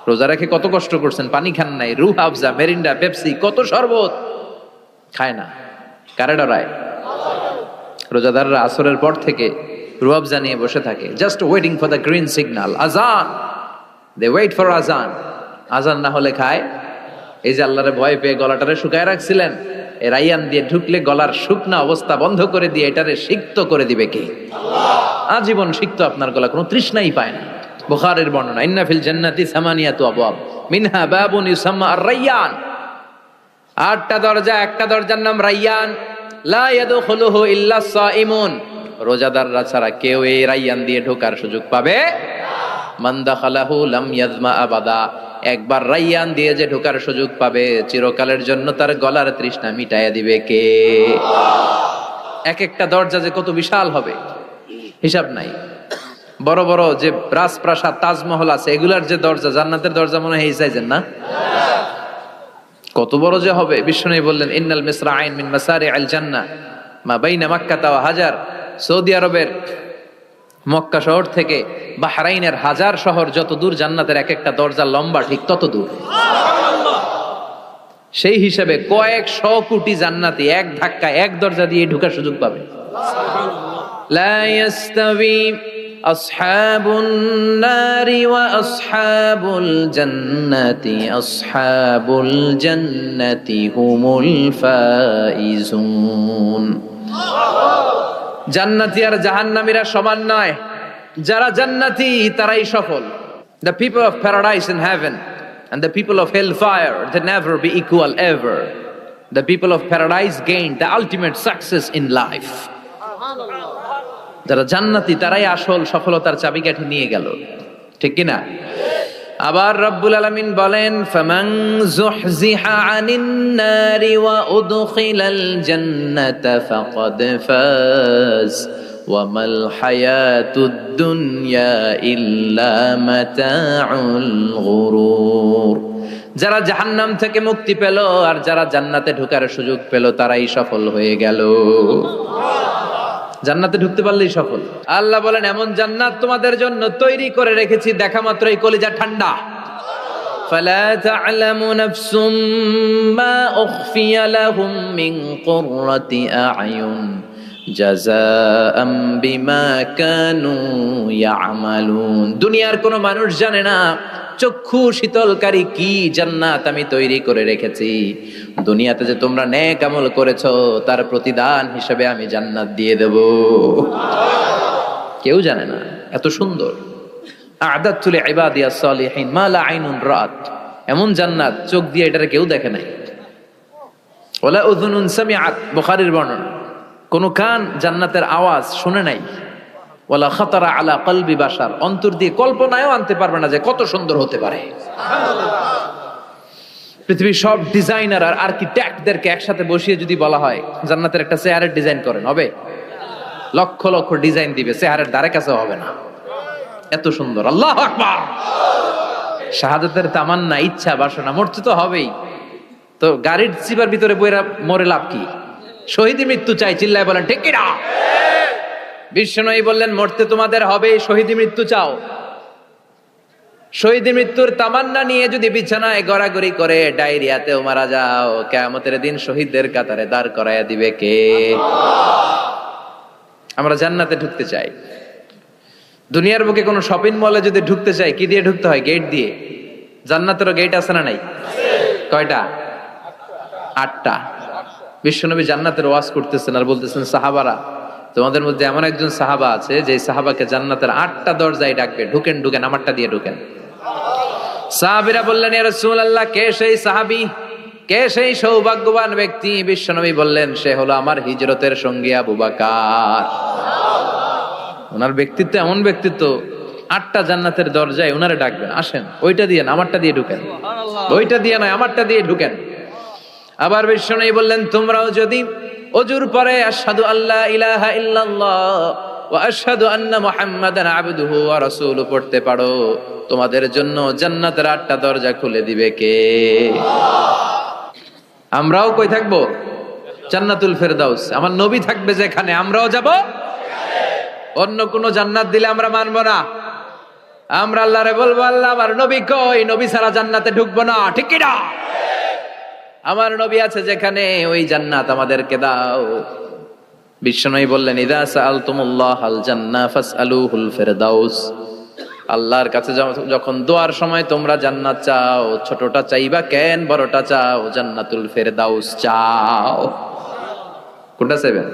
রোজা রেখে কত কষ্ট করছেন, পানি খান নাই, রুহ আফজা, মেরিন্ডা, পেপসি, কত শরবত খায় না, কারে ডরায়? রোজাদাররা আসরের পর থেকে রুহ আফজা নিয়ে বসে থাকে, just waiting for the green signal, আজান, দে ওয়েট ফর আজান। আজান না হলে খায়। এই যে আল্লাহরে ভয় পেয়ে গলাটারে শুকায় রাখছিলেন, এ রাইয়ান দিয়ে ঢুকলে গলার শুকনা অবস্থা বন্ধ করে দিয়ে এটারে সিক্ত করে দিবে কে? আজীবন সিক্ত আপনার গলা, কোনো তৃষ্ণাই পায় না। বুখারীর বর্ণনা, ইন্না ফিল জান্নাতি সামানিয়াতু আবওয়াব মিনহা বাবুন ইউসাম্মা আর-রায়্যান। 8টা দরজা, একটা দরজার নাম রায়্যান, লা ইয়াদখুলুহু ইল্লা সাইমুন। রোজাদাররা ছাড়া কেউ এই রায়্যান দিয়ে ঢোকার সুযোগ পাবে মান দাখালাহু লাম ইয়াজমা আবাদা। একবার রায়্যান দিয়ে যে ঢোকার সুযোগ পাবে, চিরকালের জন্য তার গলার তৃষ্ণা মিটাইয়া দিবে কে? এক একটা দরজা যে কত বিশাল হবে হিসাব নাই। বড় বড় যে রাজপ্রাসাদ, তাজমহল আছে, এগুলার যে দরজা, জান্নাতের দরজা মনে হয় এই সাইজের না? কত বড় যে হবে। বিষ্ণু বললেন, ইন্নাল মিসরাইন মিন মাসারিআল জান্নাহ মা বাইনা মাক্কাতা ওয়া হাজার। সৌদি আরবের মক্কা শহর থেকে বাহরাইনের হাজার শহর যত দূর, জান্নাতের এক একটা দরজা লম্বা ঠিক তত দূর। সেই হিসাবে কয়েকশো কোটি জান্নাতি এক ধাক্কায় এক দরজা দিয়ে ঢোকার সুযোগ পাবে। লা ইয়াস্তাবি আসহাবুন নারি ওয়া আসহাবুল জান্নাতি আসহাবুল জান্নাতি হুমুল ফাইজুন। জান্নাতি আর জাহান্নামীরা সমান নয়, যারা জান্নাতি তারাই সফল। The people of paradise in heaven and the people of hellfire, they never be equal ever. The people of paradise gained the ultimate success in life. যারা জান্নাতি তারাই আসল সফলতার চাবিকাঠি নিয়ে গেল, ঠিক কি না? আবার রব্বুল আলামিন বলেন, ফামান যুহজিহা আনিন নারি ওয়া উদখিলাল জান্নাতা ফাকাদ ফাজ ওয়া মাল হায়াতুদ দুনিয়া ইল্লা মাতাউল গুরুর। যারা জাহান্নাম থেকে মুক্তি পেল আর যারা জান্নাতে ঢোকার সুযোগ পেল তারাই সফল হয়ে গেল। জান্নাতে ঢুকতে পারলেই সফল। আল্লাহ বলেন, এমন জান্নাত তোমাদের জন্য তৈরি করে রেখেছি, দেখা মাত্রই কলিজা ঠান্ডা। ফালা তা'লামু নাফসুম মা উখফিয়া লাহুম মিন কুররাতি আ'য়ুন জাযাআম বিমা কানু ইয়া'মালুন। দুনিয়ার কোনো মানুষ জানে না চক্ষু শীতলকারী কি জান্নাত আমি তৈরি করে রেখেছি। দুনিয়াতে যে তোমরা নেক আমল করেছো তার প্রতিদান হিসেবে আমি জান্নাত দিয়ে দেব। কেউ জানে না, এত সুন্দর। আ'দাতু লিইবাদিয়াস সালিহিন মা লা আইনুন রাআত। এমন জান্নাত চোখ দিয়ে এটারে কেউ দেখে নাই। ওয়ালা উযুনুন সামিআত, বুখারীর বর্ণনা, কোন কান জান্নাতের আওয়াজ শুনে নাই। ওয়ালা খাতারা আলা কলবি বাশার, অন্তর দিয়ে কল্পনায়ও আনতে পারবে না যে কত সুন্দর হতে পারে। পৃথিবীর সব ডিজাইনার আর আর্কিটেক্টদেরকে একসাথে বসিয়ে যদি বলা হয় জান্নাতের একটা চেয়ারের ডিজাইন করেন, হবে? লক্ষ লক্ষ ডিজাইন দিবে, চেয়ারের ধারে কাছে হবে না, এত সুন্দর। আল্লাহু আকবার। শাহাদাতের তামান্না, ইচ্ছা, বাসনা, মরতে তো হবেই। তো গাড়ির চিপার ভিতরে বইরা মরে লাভ কি? শহীদি মৃত্যু চাই, চিল্লায় বলেন ঠিক কিনা? বিষ্ণু বললেন, মরতে তোমাদের হবে, শহীদি মৃত্যু চাও। শহীদি মৃত্যুর তামান্না নিয়ে যদি বিছানায় গড়াগড়ি করে ডায়রিয়াতেও মারা যাও, কিয়ামতের দিন শহীদদের কাতারে দাঁড় করায়া দিবে কে? আমরা জান্নাতে ঢুকতে চাই। দুনিয়ার বুকে কোনো শপিং মলে যদি ঢুকতে চাই, কি দিয়ে ঢুকতে হয়? গেট দিয়ে। জান্নাতেরও গেট আছে না নাই? কয়টা? 8টা। বিশ্বনবী জান্নাতের ওয়াজ করতেছেন আর বলতেছেন, সাহাবারা, তোমাদের মধ্যে এমন একজন সাহাবা আছে যে সাহাবাকে জান্নাতের 8টা দরজায় ডাকবে, ঢুকেন ঢুকেন, আমারটা দিয়ে ঢুকেন। সাহাবীরা বললেন, ইয়া রাসূলুল্লাহ, কে সেই সাহাবী, কে সেই সৌভাগ্যবান ব্যক্তি? বিশ্বনবী বললেন, সে হলো আমার হিজরতের সঙ্গী আবু বকর। ওনার ব্যক্তিত্ব এমন ব্যক্তিত্ব, 8টা জান্নাতের দরজায় ওনারে ডাকবেন, আসেন, ওইটা দিয়ে না, আমারটা দিয়ে ঢুকেন। ওইটা দিয়ে নয়, আমারটা দিয়ে ঢুকেন। আবার বিশ্বনবী বললেন, তোমরাও যদি ওযুর পরে আশহাদু আল্লা ইলাহা ইল্লাল্লাহ ওয়া আশহাদু আন্না মুহাম্মাদান আবদুহু ওয়া রাসূলুহু পড়তে পারো, তোমাদের জন্য জান্নাতের 8টা দরজা খুলে দিবে কে? আমরাও কই থাকবো? জান্নাতুল ফেরদাউস। আমার নবী থাকবে যেখানে, আমরাও যাব। অন্য কোন জান্নাত দিলে আমরা মানব না। আমরা আল্লাহরে বলবো, আল্লাহ আমার নবী কই? নবী ছাড়া জান্নাতে ঢুকবো না, ঠিক কি না? আমার নবী আছে যেখানে, ওই জান্নাত আমাদেরকে দাও। বিশ্বনবী বললেন, ইযা সাআলতুমুল্লাহাল জান্নাহ ফাসআলুহুল ফিরদাউস। আল্লাহর কাছে যখন দোয়ার সময় তোমরা জান্নাত চাও, ছোটটা চাইবা কেন, বড়টা চাও, জান্নাতুল ফিরদাউস চাও। কোনটা চাইবেন?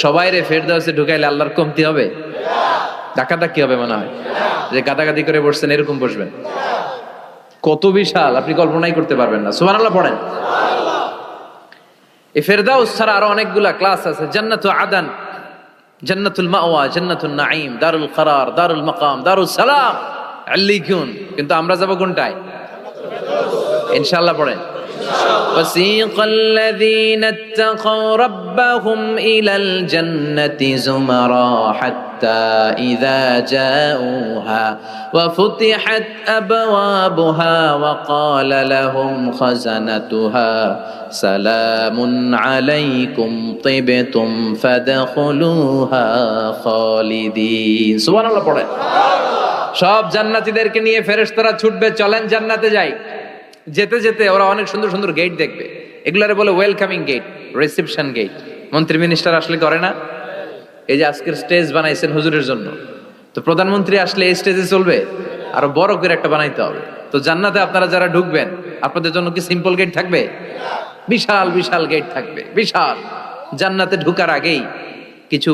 সবাই রে ফিরদাউসে ঢুকাইলে আল্লাহর কমতি হবে? ডাকাডাকি হবে মনে হয়, যে গাদাগাদি করে বসছেন এরকম বসবেন। কত বিশাল, আপনি কল্পনাই করতে পারবেন না। সুবহানাল্লাহ পড়েন। এই ফেরদাউস ছাড়া আরো অনেকগুলা ক্লাস আছে। জান্নাতুল আদান, জান্নাতুল মাওয়া, জান্নাতুল নাঈম, দারুল করার, দারুল মাকাম, দারুস সালাম, আল্লিকুন। কিন্তু আমরা যাব কোনটায়? ইনশাআল্লাহ পড়েন। وسيق الذين اتقوا ربهم إلى الجنة زمرا حتى إذا جاءوها وفتحت أبوابها وقال لهم خزنتها سلام عليكم طبتم فادخلوها خالدين سبحان الله পড়ে। সব জান্নাতীদেরকে নিয়ে ফেরেশতারা ছুটবে, চলেন জান্নাতে যাই। যেতে যেতে ওরা অনেক সুন্দর সুন্দর গেট দেখবে, এগুলারে বলে ওয়েলকামিং গেট, রিসেপশন গেট। মন্ত্রী মিনিস্টার আসলে করে না? এই যে আজকের স্টেজ বানাইছেন হুজুরের জন্য, তো প্রধানমন্ত্রী আসলে এই স্টেজে চলবে, আরো বড় করে একটা বানাইতে হবে। তো জান্নাতে আপনারা যারা ঢুকবেন, আপনাদের জন্য কি সিম্পল গেট থাকবে? বিশাল বিশাল গেট থাকবে, বিশাল। জান্নাতে ঢুকার আগেই কিছু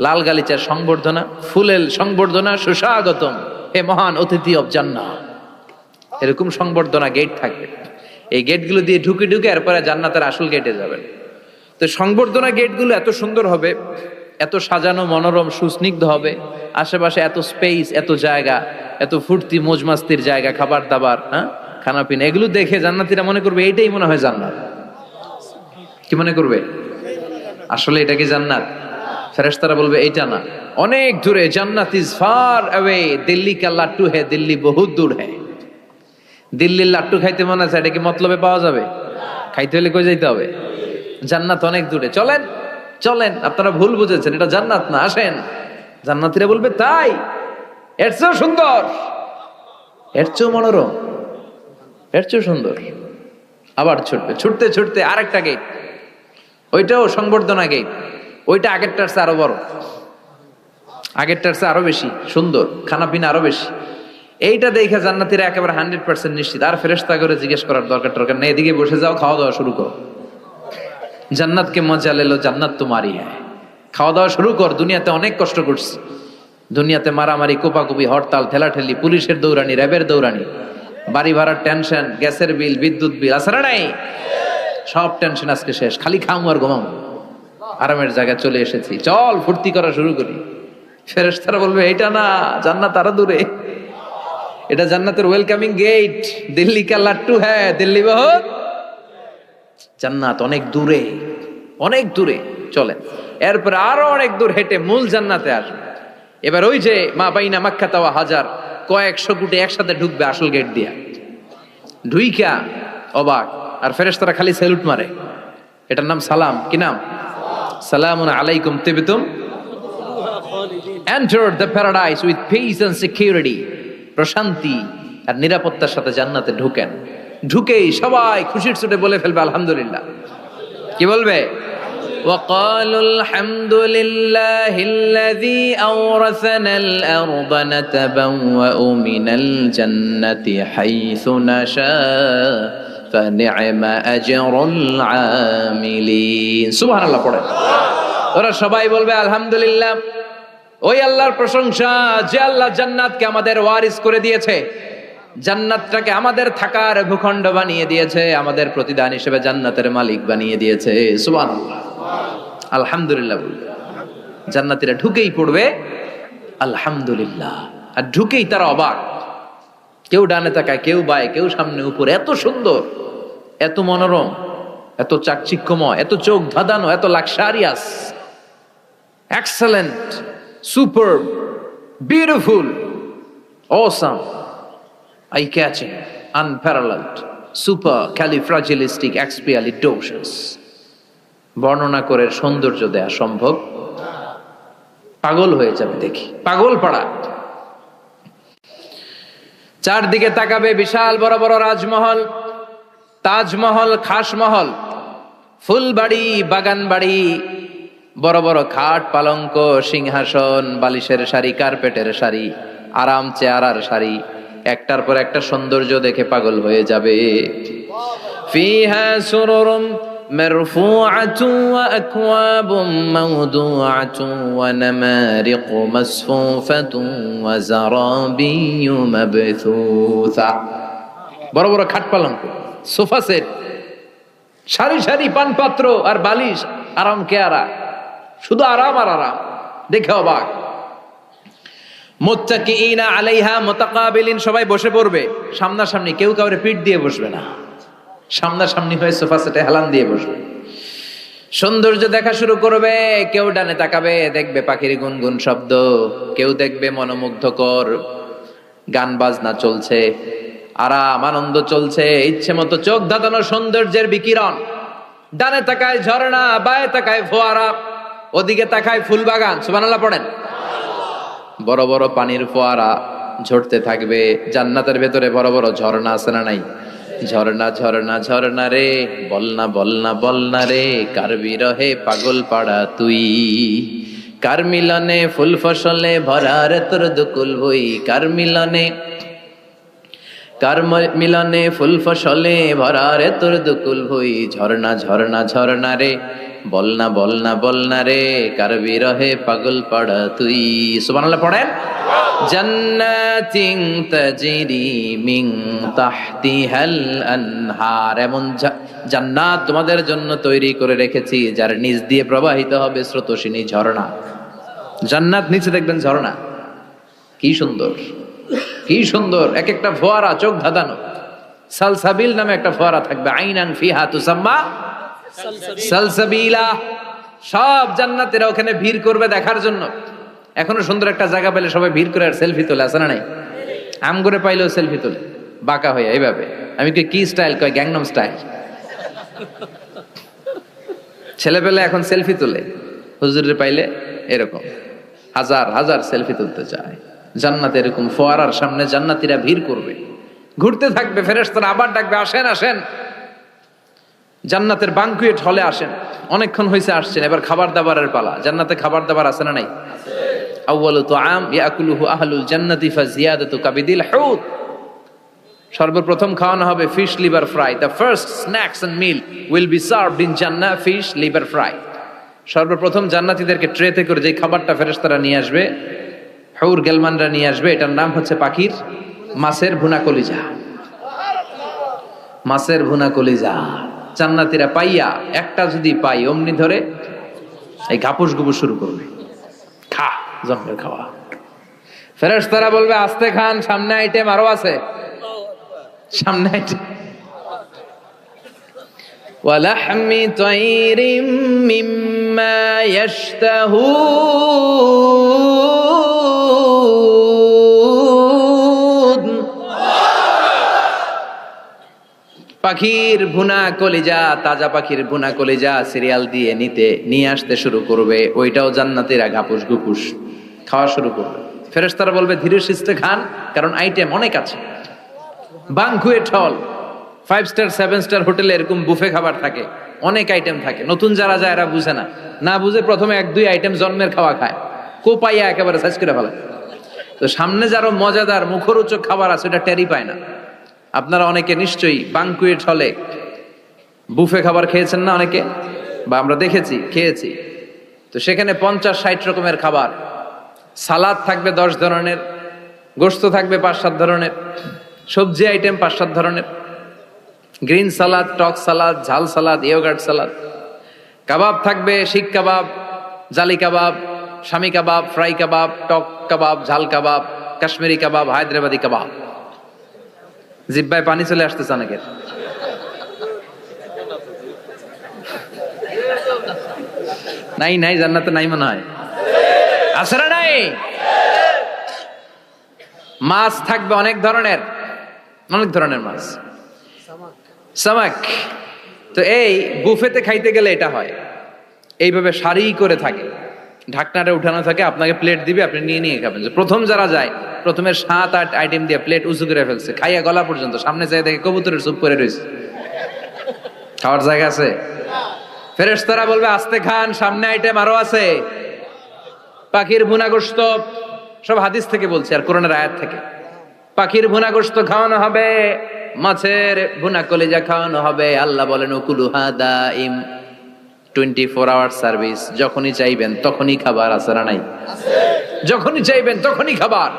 লাল গালিচার সংবর্ধনা, ফুলের সংবর্ধনা, সুস্বাগতম হে মহান অতিথি অব জান্নাত, এরকম সংবর্ধনা গেট থাকবে। এই গেটগুলো দিয়ে ঢুকে ঢুকে এরপরে জান্নাতের আসল গেটে যাবেন। তো সংবর্ধনা গেটগুলো এত সুন্দর হবে, এত সাজানো, মনোরম, সুস্নিগ্ধ হবে, আশেপাশে এত স্পেস, এত জায়গা, এত ফুর্তি মজমাস্তির জায়গা, খাবার দাবার, হ্যাঁ, খানা পিনা, এগুলো দেখে জান্নাতীরা মনে করবে এইটাই মনে হয় জান্নাত। কি মনে করবে? আসলে এটা কি জান্নাত? ফেরেশতারা বলবে এইটা না, অনেক দূরে, জান্নাত ইজ ফার অ্যাওয়ে, দিল্লি কা লাট্টু হে, দিল্লি বহুত দূর হে। দিল্লির লাট্টু খাইতে মনে আছে, এটা কি মতলবে পাওয়া যাবে? খাইতে হলে কই যাইতে হবে? জান্নাত অনেক দূরে, চলেন চলেন। আপনারা ভুল বুঝেছেন, এটা জান্নাত না, আসেন। জান্নাতীরা বলবে তাই? এর চেয়েও সুন্দর, এর চেয়েও মনোরম, এর চেয়েও সুন্দর। আবার ছুটবে, ছুটতে ছুটতে আরেকটা গেট, ওইটাও সংবর্ধনা গেট। ওইটা আগেরটার চেয়ে আরো বড়, আগেরটার চেয়ে আরো বেশি সুন্দর, খানা পিনা আরো বেশি। এইটা দেখে জান্নাতীরা একেবারে 100% নিশ্চিত, আর ফেরেশতা করে জিজ্ঞেস করার দরকার নেই, এদিকে বসে যাও, খাওয়া দাওয়া শুরু করো। জান্নাতকে মজা লেলো, জান্নাত তোমারই হ্যাঁ, খাওয়া দাওয়া শুরু কর। দুনিয়াতে অনেক কষ্ট করছি, দুনিয়াতে মারামারি, কোপাকুপি, হরতাল, ঠেলাঠেলি, পুলিশের দৌড়ানি, র্যাবের দৌড়ানি, বাড়ি ভাড়ার টেনশন, গ্যাসের বিল, বিদ্যুৎ বিল, আছে না নাই? সব টেনশন আজকে শেষ, খালি খাও আর ঘুমাও, আরামের জায়গায় চলে এসেছি, চল ফুর্তি করা শুরু করি। ফেরেশতারা বলবে এইটা না, জান্নাত আরো দূরে, এটা জান্নাতের ওয়েলকামিং গেট, দিল্লি কা লাট্টু হ্যাঁ, দিল্লি বহুত, জান্নাত অনেক দূরে, অনেক দূরে, চলেন। এরপর আরো অনেক দূর হেঁটে মূল জান্নাতে আসবে। এবার ওই যে মা বাইনা মাক্কাতা ওয়া হাজার, কয়েকশো কোটি একসাথে ঢুকবে আসল গেট দিয়া, ঢুইকা অবাক, আর ফেরেশতারা খালি স্যালুট মারে। এটার নাম সালাম। কি নাম? সালামুন আলাইকুম তিবতুম enter the paradise with peace and security. প্রশান্তি আর নিরাপত্তার সাথে জান্নাতে ঢুকেন। ঢুকেই সবাই খুশির চোটে বলে ফেলবে আলহামদুলিল্লাহ। কি বলবে? وقالوا الحمد لله الذي أورثنا الأرض نتبوأ من الجنة حيث نشاء فنعم أجر العاملين سبحان الله পড়ে। ওরা সবাই বলবে আলহামদুলিল্লাহ, ওই আল্লাহর প্রশংসা যে আল্লাহ জান্নাতকে আমাদের ওয়ারিস করে দিয়েছে, জান্নাতটাকে আমাদের থাকার ভূখণ্ড বানিয়ে দিয়েছে, আমাদের প্রতিদান হিসেবে জান্নাতের মালিক বানিয়ে দিয়েছে। সুবহানাল্লাহ, আলহামদুলিল্লাহ বলবে। জান্নাতীরা ঢুকেই পড়বে আলহামদুলিল্লাহ, আর ঢুকেই তারা অবাক, কেউ ডানে তাকায়, কেউ বায়ে, কেউ সামনে উপরে, এত সুন্দর, এত মনোরম, এত চাকচিক্যময়, এত চোখ ধাঁধানো, এত luxurious, excellent, super, beautiful, awesome, eye catching, unparalleled, supercalifragilisticexpialidocious. বর্ণনা করে সৌন্দর্য দেয়া সম্ভব? পাগল হয়ে যাবে দেখি, পাগল পাড়া। চারদিকে তাকাবে বিশাল বড় বড় রাজমহল, তাজমহল, খাসমহল, ফুলবাড়ি, বাগান বাড়ি, বড় বড় খাট, পালঙ্ক, সিংহাসন, বালিশের সারি, কার্পেটের সারি, আরাম চেয়ারার সারি, একটার পর একটা সৌন্দর্য দেখে পাগল হয়ে যাবে। ফিহা সুরুরুম মারফুআতুন ওয়া আকওয়াবুম মাওদুআতুন ওয়া নামারিকু মাসফুফাতুন ওয়া যারাবিয়্যু মাবথুসা। বড় বড় খাট পালঙ্ক, সোফা সেট, সারি সারি পানপাত্র আর বালিশ, আরাম কেয়ারা, শুধু আরাম আর আরাম, দেখে অবাক। মুত্তাকিইনা আলাইহা মুতাকাবিলিন, সবাই বসে পড়বে সামনাসামনি, কেউ কাউরে পিঠ দিয়ে বসবে না, সামনাসামনি হয়ে সোফা সেটে হেলান দিয়ে বসবে। সৌন্দর্য দেখা শুরু করবে, কেউ ডানে তাকাবে, দেখবে পাখির গুনগুন শব্দ, কেউ দেখবে মনোমুগ্ধকর গান বাজনা চলছে, আরাম আনন্দ চলছে, ইচ্ছে মতো চোখ ধাঁধানো সৌন্দর্যের বিকিরণ। ডানে তাকায় ঝর্ণা, বায়ে তাকায় ফোয়ারা, ওদিকে তাকায় ফুলবাগান। সুবহানাল্লাহ পড়েন। বড় বড় পানির ফোয়ারা ঝরতে থাকবে। জান্নাতের ভেতরে বড় বড় ঝর্ণা আছে না নাই? ঝর্ণা ঝর্ণা ঝর্ণা রে, বলনা বলনা বলনা রে, কার বিরহে পাগল পাড়া তুই, কার মিলনে ফুল ফসলে ভরা রে তোর দুকুল ভুই, কার মিলনে ফুল ফসলে ভরা রে তোর দুকুল ভুই। ঝর্ণা ঝর্ণা ঝর্ণা রে, বলনা বলনা বলনা রে, কার বিরহে পাগল পাড়া তুই। সুবহানাল্লাহ পড়েন। জান্নাতিন তাজরি মিন তাহতিহাল আনহার, এমন জান্নাত তোমাদের জন্য তৈরি করে রেখেছি যার নিচ দিয়ে প্রবাহিত হবে স্রোতস্বিনী ঝর্ণা। জান্নাত, নিচে দেখবেন ঝর্ণা, কি সুন্দর, কি সুন্দর, এক একটা ফোয়ারা চোখ ধাঁধানো। সালসাবিল নামে একটা ফোয়ারা থাকবে, আইনান ফিহা তুসাম্মা সালসাবিলা। সব জান্নাতীরা ওখানে ভিড় করবে দেখার জন্য। এখনো সুন্দর একটা জায়গা পেলে সবাই ভিড় করে আর সেলফি তোলে, আছে না নাই? আম করে পাইলেও সেলফি তোলে বাঁকা হয়ে এইভাবে। আমি কি স্টাইল কয়? Gangnam style. ছেলে পেলে এখন সেলফি তোলে, হুজুরে পাইলে এরকম হাজার হাজার সেলফি তুলতে চায়। জান্নাতে এরকম ফোয়ারার সামনে জান্নাতীরা ভিড় করবে, ঘুরতে থাকবে, ফেরেশতারা আবার ডাকবে, আসেন আসেন, জান্নাতের বানকুয়েট হলে আসেন। অনেকক্ষণ হয়েছে আসছেন, এবার খাবার দাবারের পালা। জান্নাতে খাবার দাবার আছে না নাই? আউয়ালু তুআম ইয়াকুলুহু আহলুল জান্নাতি ফাজিয়াদাতু কাবিদিল হুত। সর্বপ্রথম খাওয়ানো হবে fish liver fry. The first snacks and meal will be served in জান্নাহ, ফিশ লিভার ফ্রাই। সর্বপ্রথম জান্নাতীদেরকে ট্রেতে করে যে খাবারটা ফেরেশতারা নিয়ে আসবে, হুর গেলমানরা নিয়ে আসবে, এটার নাম হচ্ছে পাখির মাছের ভুনা কলিজা। মাছের ভুনা কলিজা জান্নাতীরা পাইয়া, একটা যদি পাই অমনি ধরে এই ঘাপুস গুপুস শুরু করবে, খা জন্মের খাওয়া। ফেরেশতারা বলবে আস্তে খান, সামনে আইটেম আরো আছে, সামনে আইটেম। ওয়ালাহমি তাইরিম মিম্মা ইয়াশতাহুন, পাখির ভুনা কলিজা, তাজা পাখির ভুনা কলিজা সিরিয়াল দিয়ে নিয়ে আসতে শুরু করবে। ওইটাও জান্নাতীরা ঘাপুস গুপুস খাওয়া শুরু করবে। ফেরেশতারা বলবে ধীরে সুস্থে খান, কারণ আইটেম অনেক আছে। বানকুয়েট হল, 5 স্টার 7 স্টার হোটেলে এরকম বুফে খাবার থাকে, অনেক আইটেম থাকে। নতুন যারা যায় এরা বুঝে না, না বুঝে প্রথমে 1-2 আইটেম জন্মের খাওয়া খায়, কোপাইয়া একেবারে সাইজ করে ফেলে। তো সামনে যারা মজাদার মুখরোচক খাবার আছে এটা টেরি পায় না। আপনারা অনেকে নিশ্চয়ই বানকুয়েট হলে বুফে খাবার খেয়েছেন না অনেকে, বা আমরা দেখেছি, খেয়েছি। তো সেখানে 50-60 রকমের খাবার, সালাদ থাকবে 10 ধরনের, গোশত থাকবে 5-7 ধরনের, সবজি আইটেম 5-7 ধরনের, গ্রিন সালাদ, টক সালাদ, ঝাল সালাদ, ইয়োগার্ট সালাদ, কাবাব থাকবে, শিক কাবাব, জালি কাবাব, শামি কাবাব, ফ্রাই কাবাব, টক কাবাব, ঝাল কাবাব, কাশ্মীরি কাবাব, হায়দ্রাবাদি কাবাব। জিব্বায় পানি চলে আসতেছে অনেকের। নাই জান্নাতে নাই মনে হয়, আছে না নাই? মাছ থাকবে অনেক ধরনের মাছ, সামাক। তো এই বুফেতে খাইতে গেলে এটা হয়, এইভাবে সারি করে থাকে। ঢাকনাটা উঠানো থাকে, আপনাকে প্লেট দিবে, আপনি নিয়ে নিয়ে খাবেন। প্রথম যারা যায়, প্রথমে 7-8 আইটেম দিয়ে প্লেট উঁচু করে ফেলছে, খাইয়া গলা পর্যন্ত, সামনে যাই দেখে কবুতরের স্যুপ করে রয়েছে। খাওয়ার জায়গা আছে? ফেরেশতারা বলবে আস্তে খান, সামনে আইটেম আরো আছে। পাখির ভুনা গোশত, সব হাদিস থেকে বলছে আর কোরআনের আয়াত থেকে। পাখির ভুনা গোশত খাওয়ানো হবে, মাছের ভুনা কলিজা খাওয়ানো হবে। আল্লাহ বলেন উকুলুহা দাইম, 24 আওয়ার সার্ভিস, যখনই চাইবেন তখনই খাবার। আছে না নাই? যখনই চাইবেন তখনই খাবার।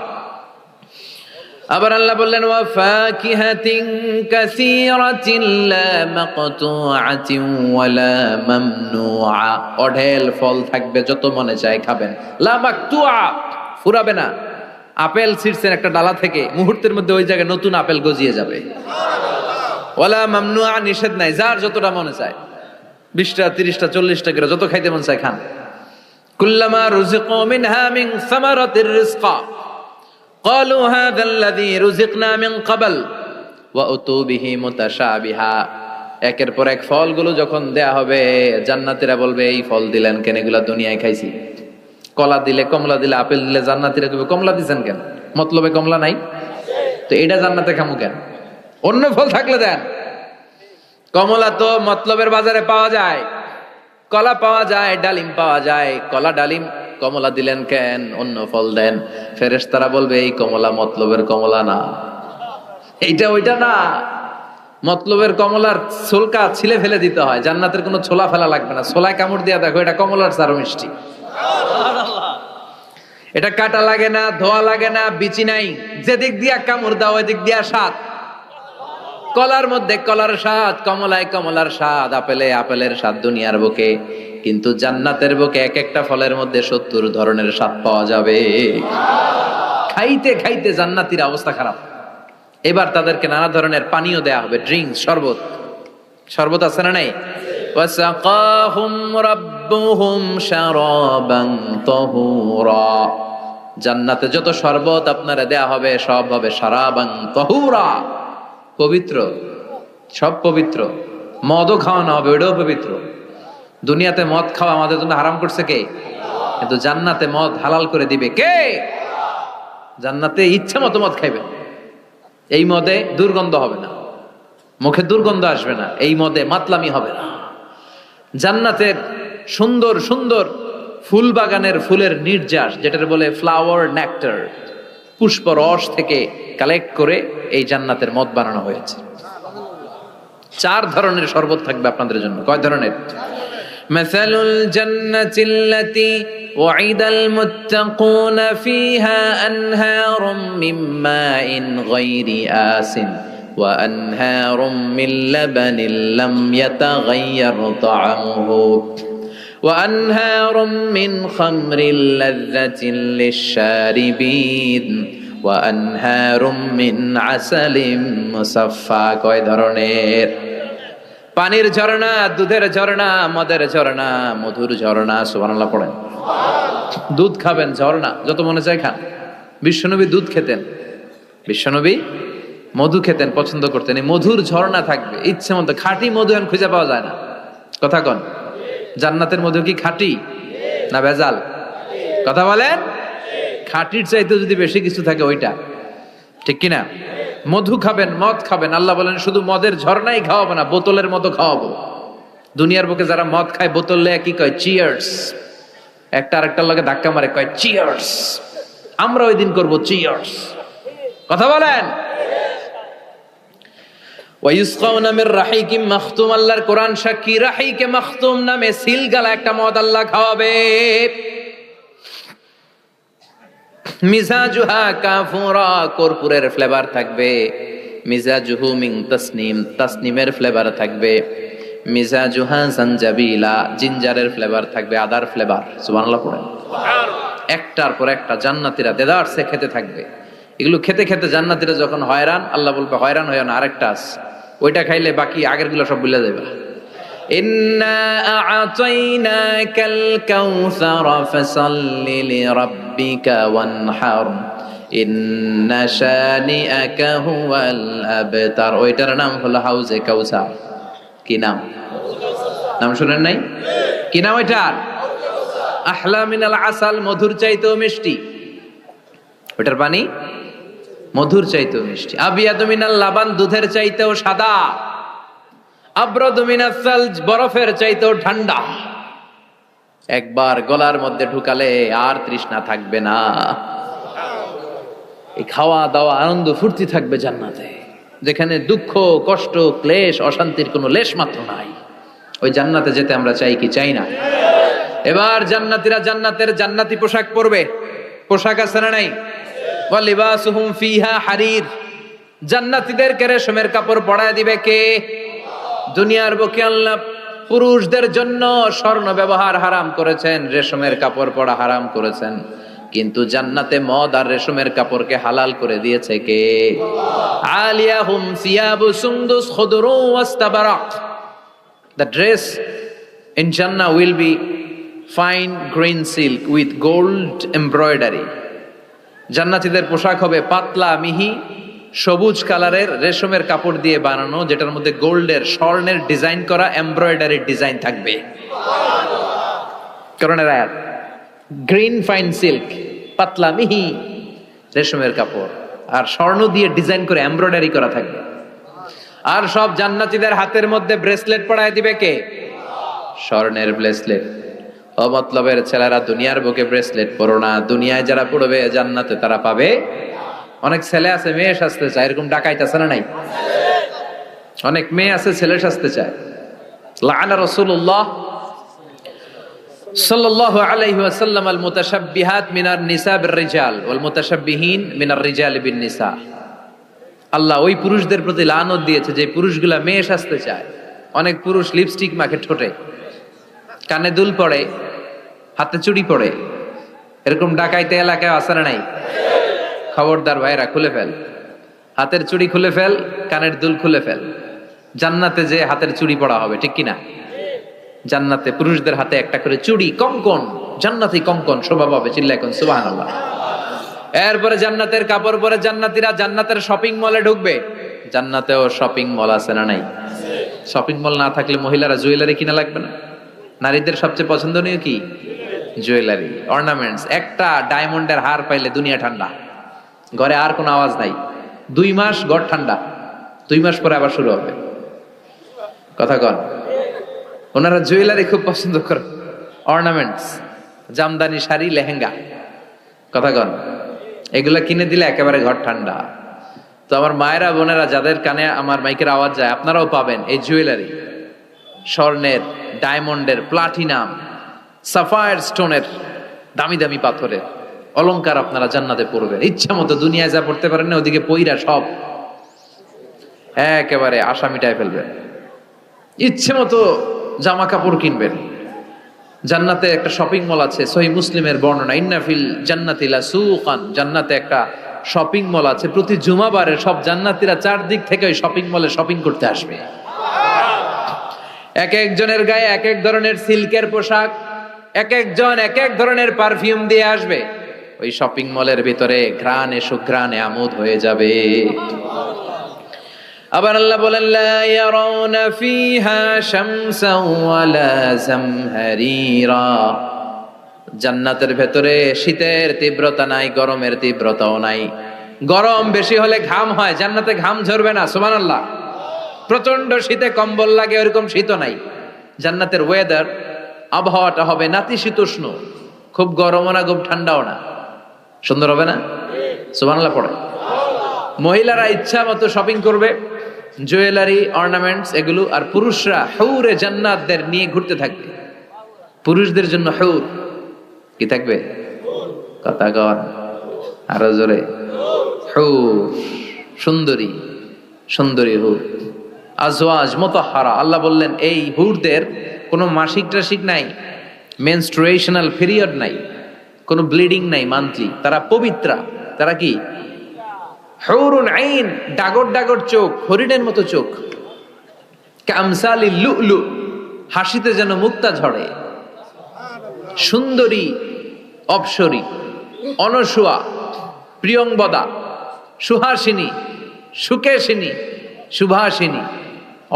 আবার আল্লাহ বললেন ওয়া ফাকিহাতিন কাসীরাতিন লা মাকতুআতিন ওয়ালা মামনুআ, অঢেল ফল থাকবে, যত মনে চায় খাবেন। লা মাকতুআ, ফুরাবে না। আপেল ছিঁড়ছেন একটা ডালা থেকে, মুহূর্তের মধ্যে ওই জায়গায় নতুন আপেল গজিয়ে যাবে। ওয়ালা মামনুআ, নিষেধ নাই, যার যতটা মনে চায়, 20টা 30টা 40টা করে যত খাইতে মন চায় খান। কুল্লামা রুজিকু মিনহা মিন সামারাতির রিজকা ক্বালু হাযাল্লাযী রুজিকনা মিন ক্বাবল ওয়া উতু বিহি মুতাশাবিহা। একের পর এক ফলগুলো যখন দেয়া হবে, জান্নাতীরা বলবে এই ফল দিলেন কেন, এগুলা দুনিয়ায় খাইছি। কলা দিলে, কমলা দিলে, আপেল দিলে, জান্নাতীরা কইবে কমলা দিবেন কেন, মতলবে কমলা নাই তো এটা জান্নাতে খামু কেন, অন্য ফল থাকলে দেন। কমলা তো মতলবের বাজারে পাওয়া যায়, কলা পাওয়া যায়, ডালিম পাওয়া যায়, কলা ডালিম কমলা দিলেন কেন, অন্য ফল দেন। ফেরেশতারা বলবে এই কমলা মতলবের কমলা না, এইটা ওইটা না। মতলবের কমলার ছোলকা ছিলে ফেলে দিতে হয়, জান্নাতের কোনো ছোলা ফেলা লাগবে না। ছোলায় কামড় দিয়া দেখো, এটা কমলার চারো মিষ্টি। এটা কাটা লাগে না, ধোয়া লাগে না, বিচি নাই, যেদিক দিয়া কামড় দাও ওই দিক দিয়া স্বাদ। কলার মধ্যে কলার স্বাদ, কমলায় কমলার স্বাদ, আপেলে আপেলের স্বাদ দুনিয়ার বুকে, কিন্তু জান্নাতের বুকে এক একটা ফলের মধ্যে 70 ধরনের স্বাদ পাওয়া যাবে। খাইতে খাইতে জান্নাতীর অবস্থা খারাপ। এবার তাদেরকে নানা ধরনের পানীয় দেয়া হবে, ড্রিঙ্কস, শরবত। শরবত আছে না নাই? ওয়াসাকাহুম রাব্বুহুম শারাবান তাহুরা, জান্নাতে যত শরবত আপনারা দেয়া হবে সব হবে শারাবান তাহুরা, পবিত্র, সব পবিত্র। মদও খাওয়ানো হবে, ওটাও পবিত্র। দুনিয়াতে মদ খাওয়া আমাদের জন্য হারাম করছে কে? কিন্তু জান্নাতে মদ হালাল করে দিবে কে? জান্নাতে ইচ্ছা মতো মদ খাইবে, এই মদে দুর্গন্ধ হবে না, মুখে দুর্গন্ধ আসবে না, এই মদে মাতলামি হবে না। জান্নাতের সুন্দর সুন্দর ফুল বাগানের ফুলের নির্যাস, যেটার বলে ফ্লাওয়ার নেক্টার, পুষ্প রস থেকে কালেক্ট করে এই জান্নাতের মদ বানানো হয়েছে। 4 ধরনের শরবত থাকবে আপনাদের জন্য। কয় ধরনের? মাসালুল জান্নাতিল্লাতী ওয়াইদাল মুত্তাকুনা ফিহা আনহারুম মিন মাইন গায়রি আসিন ওয়া আনহারুম মিন লাবানিন লাম ইয়াতাগায়্যার তা'আমুহু ওয়া আনহারুম মিন খামরিল লাযযাতিন লিশ-শারিবিন ওয়া আনহারুম মিন আসালিম মুসাফফা। কয় ধরনের? পানির ঝর্ণা, দুধের ঝর্ণা, মদের ঝর্ণা, মধুর ঝর্ণা। সুবহানাল্লাহ পড়েন। দুধ খাবেন, ঝর্ণা যত মনে চায় খান। বিশ্বনবী দুধ খেতেন, বিশ্বনবী মধু খেতেন, পছন্দ করতেন। এই মধুর ঝর্ণা থাকবে ইচ্ছে মতো। খাঁটি মধু এখন খুঁজে পাওয়া যায় না, কথা কন। জান্নাতের মধু কি খাঁটি না ভেজাল? কথা বলেন। খাঁটির চাইতে যদি বেশি কিছু থাকে ওইটা, ঠিক কিনা? মধু খাবেন, মদ খাবেন। আল্লাহ বলেন শুধু মদের ঝর্ণাই খাওয়াবো না, বোতলের মতো খাওয়াবো। দুনিয়ার বুকে যারা মদ খায় বোতল লেয়া কি কয়? চিয়ার্স। একটা আরেকটার লগে ধাক্কা মারে, কয় চিয়ার্স। আমরা ওই দিন করবো চিয়ার্স। কথা বলেন। ওয়ায়ুসকাউনা মির রাহিকিম মাখতুম, আল্লাহর কোরআন সাক্ষী, রাহিকে মাখতুম নামে সিলগালা একটা মদ আল্লাহ খাওয়াবে। মিজাজুহা কাফুরা, কর্পূরের ফ্লেভার থাকবে। মিজাজুহু মিন তাসনিম, তাসনিমের ফ্লেভার থাকবে। মিজাজুহা জানজাবিলা, জিঞ্জারের ফ্লেভার থাকবে, আদার ফ্লেভার। সুবহানাল্লাহ পড়েন। একটার পর একটা জান্নাতীরা দেদারসে খেতে থাকবে। এগুলো খেতে খেতে জান্নাতীরা যখন হয়রান, আল্লাহ বলবে হয়রান হয়ো না, আরেকটা আছে, ওইটা খাইলে বাকি আগের গুলো সব ভুলে যাবে। ইন্না আ'তাইনাকাল কাউসার ফাসাল্লি লিরাব্বিকা ওয়ানহার ইন্না শানিআকা হুয়াল আবতার। ওইটার নাম হলো হাউজে কাউসার। কি নাম? নাম শুনেন নাই? কি নাম ওইটার? আহলা মিনাল আসাল, মধুর চাইতেও মিষ্টি। ওটার পানি মধুর চাইতেও মিষ্টি। আবিয়াদু মিনাল লাবান, দুধের চাইতেও সাদা। আবরাদু মিনাস সালজ, বরফের চাইতেও ঠান্ডা। একবার গলার মধ্যে ঢুকালে আর তৃষ্ণা থাকবে না। এই খাওয়া দাওয়া আনন্দ ফুর্তি থাকবে জান্নাতে, যেখানে দুঃখ কষ্ট ক্লেশ অশান্তির কোনো লেশ মাত্র নাই। ওই জান্নাতে যেতে আমরা চাই কি চাই না? এবার জান্নাতীরা জান্নাতের জান্নাতি পোশাক পরবে। পোশাক আছে না নাই? ওয়া লিবাসুহুম ফিহা হারির, জান্নাতীদেরকে রেশমের কাপড় পরায় দিবে কে? দুনিয়ার বুকে আল্লাহ পুরুষদের জন্য স্বর্ণ ব্যবহার হারাম করেছেন, রেশমের কাপড় পরা হারাম করেছেন, কিন্তু জান্নাতে মদ আর রেশমের কাপড়কে হালাল করে দিয়েছে কে? আলিয়াহুম সিয়াবু সুন্দুস খুদরু ওয়াস্তাবারাক, the dress in Jannah will be fine green silk with gold embroidery. জান্নাতীদের পোশাক হবে পাতলা মিহি সবুজ কালারের রেশমের কাপড় দিয়ে বানানো, যেটার মধ্যে গোল্ডের স্বর্ণের ডিজাইন করা এমব্রয়ডারির ডিজাইন থাকবে। করণের আয়াত, গ্রিন ফাইন সিল্ক, পাতলা মিহি রেশমের কাপড় আর স্বর্ণ দিয়ে ডিজাইন করে এমব্রয়ডারি করা থাকবে। আর সব জান্নাতীদের হাতের মধ্যে ব্রেসলেট পরায় দিবে কে? স্বর্ণের ব্রেসলেট। ও মতলবের ছেলেরা, দুনিয়ার বুকে ব্রেসলেট পরো না, দুনিয়ায় যারা পড়বে জান্নাতে তারা পাবে। অনেক ছেলে আছে মেয়ে সাজতে চায়, এরকম ডাকাইত আছে না নাই? অনেক মেয়ে আছে ছেলে সাজতে চায়। লাআনা রাসূলুল্লাহ সাল্লাল্লাহু আলাইহি ওয়াসাল্লাম আল মুতাশাব্বিহাত মিনার নিসা বির রিজাল ওয়াল মুতাশাব্বিহিন মিনার রিজাল বিন নিসা। আল্লাহ ওই পুরুষদের প্রতি লানত দিয়েছে যে পুরুষগুলা মেয়ে সাজতে চায়। অনেক পুরুষ লিপস্টিক মাখে ঠোঁটে, কানে দুল পড়ে, হাতে চুড়ি পড়ে। এরকম ডাকাইতে এলাকায় আছে না নাই? খবরদার ভাইরা, খুলে ফেল, হাতের চুড়ি খুলে ফেল, কানের দুল খুলে ফেল। জান্নাতে যে হাতের চুড়ি পড়া হবে, ঠিক কিনা? জান্নাতে পুরুষদের হাতে একটা করে চুড়ি, কঙ্কন, জান্নাতি কঙ্কন শোভা পাবে। চিল্লায় কোন সুবহানাল্লাহ। এরপরে জান্নাতের কাপড় পরে জান্নাতীরা জান্নাতের শপিং মলে ঢুকবে। জান্নাতেও শপিং মল আছে না নাই? শপিং মল না থাকলে মহিলারা জুয়েলারি কিনা লাগবে না? নারীদের সবচেয়ে পছন্দনীয় কি? Jewellery, ornaments. একটা ডায়মন্ডের হার পাইলে দুনিয়া ঠান্ডা, ঘরে আর কোনো আওয়াজ নাই। 2 মাস ঘর ঠান্ডা, 2 মাস পরে আবার শুরু হবে। কথা কন। ওনারা জুয়েলারি খুব পছন্দ করে, অর্নামেন্টস, জামদানি শাড়ি, লেহেঙ্গা। কথা কন। এগুলা কিনে দিলে একেবারে ঘর ঠান্ডা। তো আমার মায়েরা বোনেরা, যাদের কানে আমার মাইকের আওয়াজ যায়, আপনারাও পাবেন এই জুয়েলারি। স্বর্ণের, ডায়মন্ডের, প্লাটিনাম, সাফায়ার স্টোনের, দামি দামি পাথরের অলংকার আপনারা জান্নাতে পড়বেন। ইচ্ছা মতো দুনিয়ায় যা পড়তে পারেন না, ওদিকে পইরা সব একেবারে আশা মিটায় ফেলবেন। ইচ্ছে মতো জামা কাপড় কিনবেন। জান্নাতে একটা শপিং মল আছে, সহিহ মুসলিমের বর্ণনা, ইন্না ফিল জান্নাতি লাসুকান, জান্নাতে একটা শপিং মল আছে। প্রতি জুমাবারে সব জান্নাতীরা চারদিক থেকে ওই শপিং মলে শপিং করতে আসবে। এক একজনের গায়ে এক এক ধরনের সিল্কের পোশাক, এক একজন এক এক ধরনের পারফিউম দিয়ে আসবে। ওই শপিং মলের ভিতরে ঘ্রাণে সুঘ্রাণে আমোদ হয়ে যাবে। আবার আল্লাহ বলেন, লা ইয়ারাউনা ফিহা শামসান ওয়ালা জামহারিরা, জান্নাতের ভেতরে শীতের তীব্রতা নাই, গরমের তীব্রতাও নাই। গরম বেশি হলে ঘাম হয়, জান্নাতে ঘাম ঝরবে না। সুবহানাল্লাহ। প্রচন্ড শীতে কম্বল লাগে, ওরকম শীতও নাই। জান্নাতের ওয়েদার, আবহাওয়াটা হবে নাতিশীতোষ্ণ, খুব গরমও না খুব ঠান্ডাও না। সুন্দর হবে না? সুবহানাল্লাহ পড়ে। মহিলারা ইচ্ছা মতো শপিং করবে, জুয়েলারি, অর্নামেন্টস এগুলো। আর পুরুষরা হুরে জান্নাতদের নিয়ে ঘুরতে থাকবে। পুরুষদের জন্য হুর কি থাকবে? কথা কন আরো জোরে। হুর, সুন্দরী, সুন্দরী হুর। আজওয়াজ মুতাহহারা, আল্লাহ বললেন এই হুরদের কোনো মাসিক টাসিক নাই, মেনস্ট্রুয়েশনাল পিরিয়ড নাই, কোনো ব্লিডিং নাই মান্থলি। তারা পবিত্রা। তারা কি? হুরুন আইন, ডাগর ডাগর চোখ, হরিণের মতো চোখ। কামসালি লুলু, হাসিতে যেন মুক্তা ঝরে। সুন্দরী, অপসরী, অনসুয়া, প্রিয়ংবদা, সুহাসিনী, সুকেশিনী, সুভাষিনী,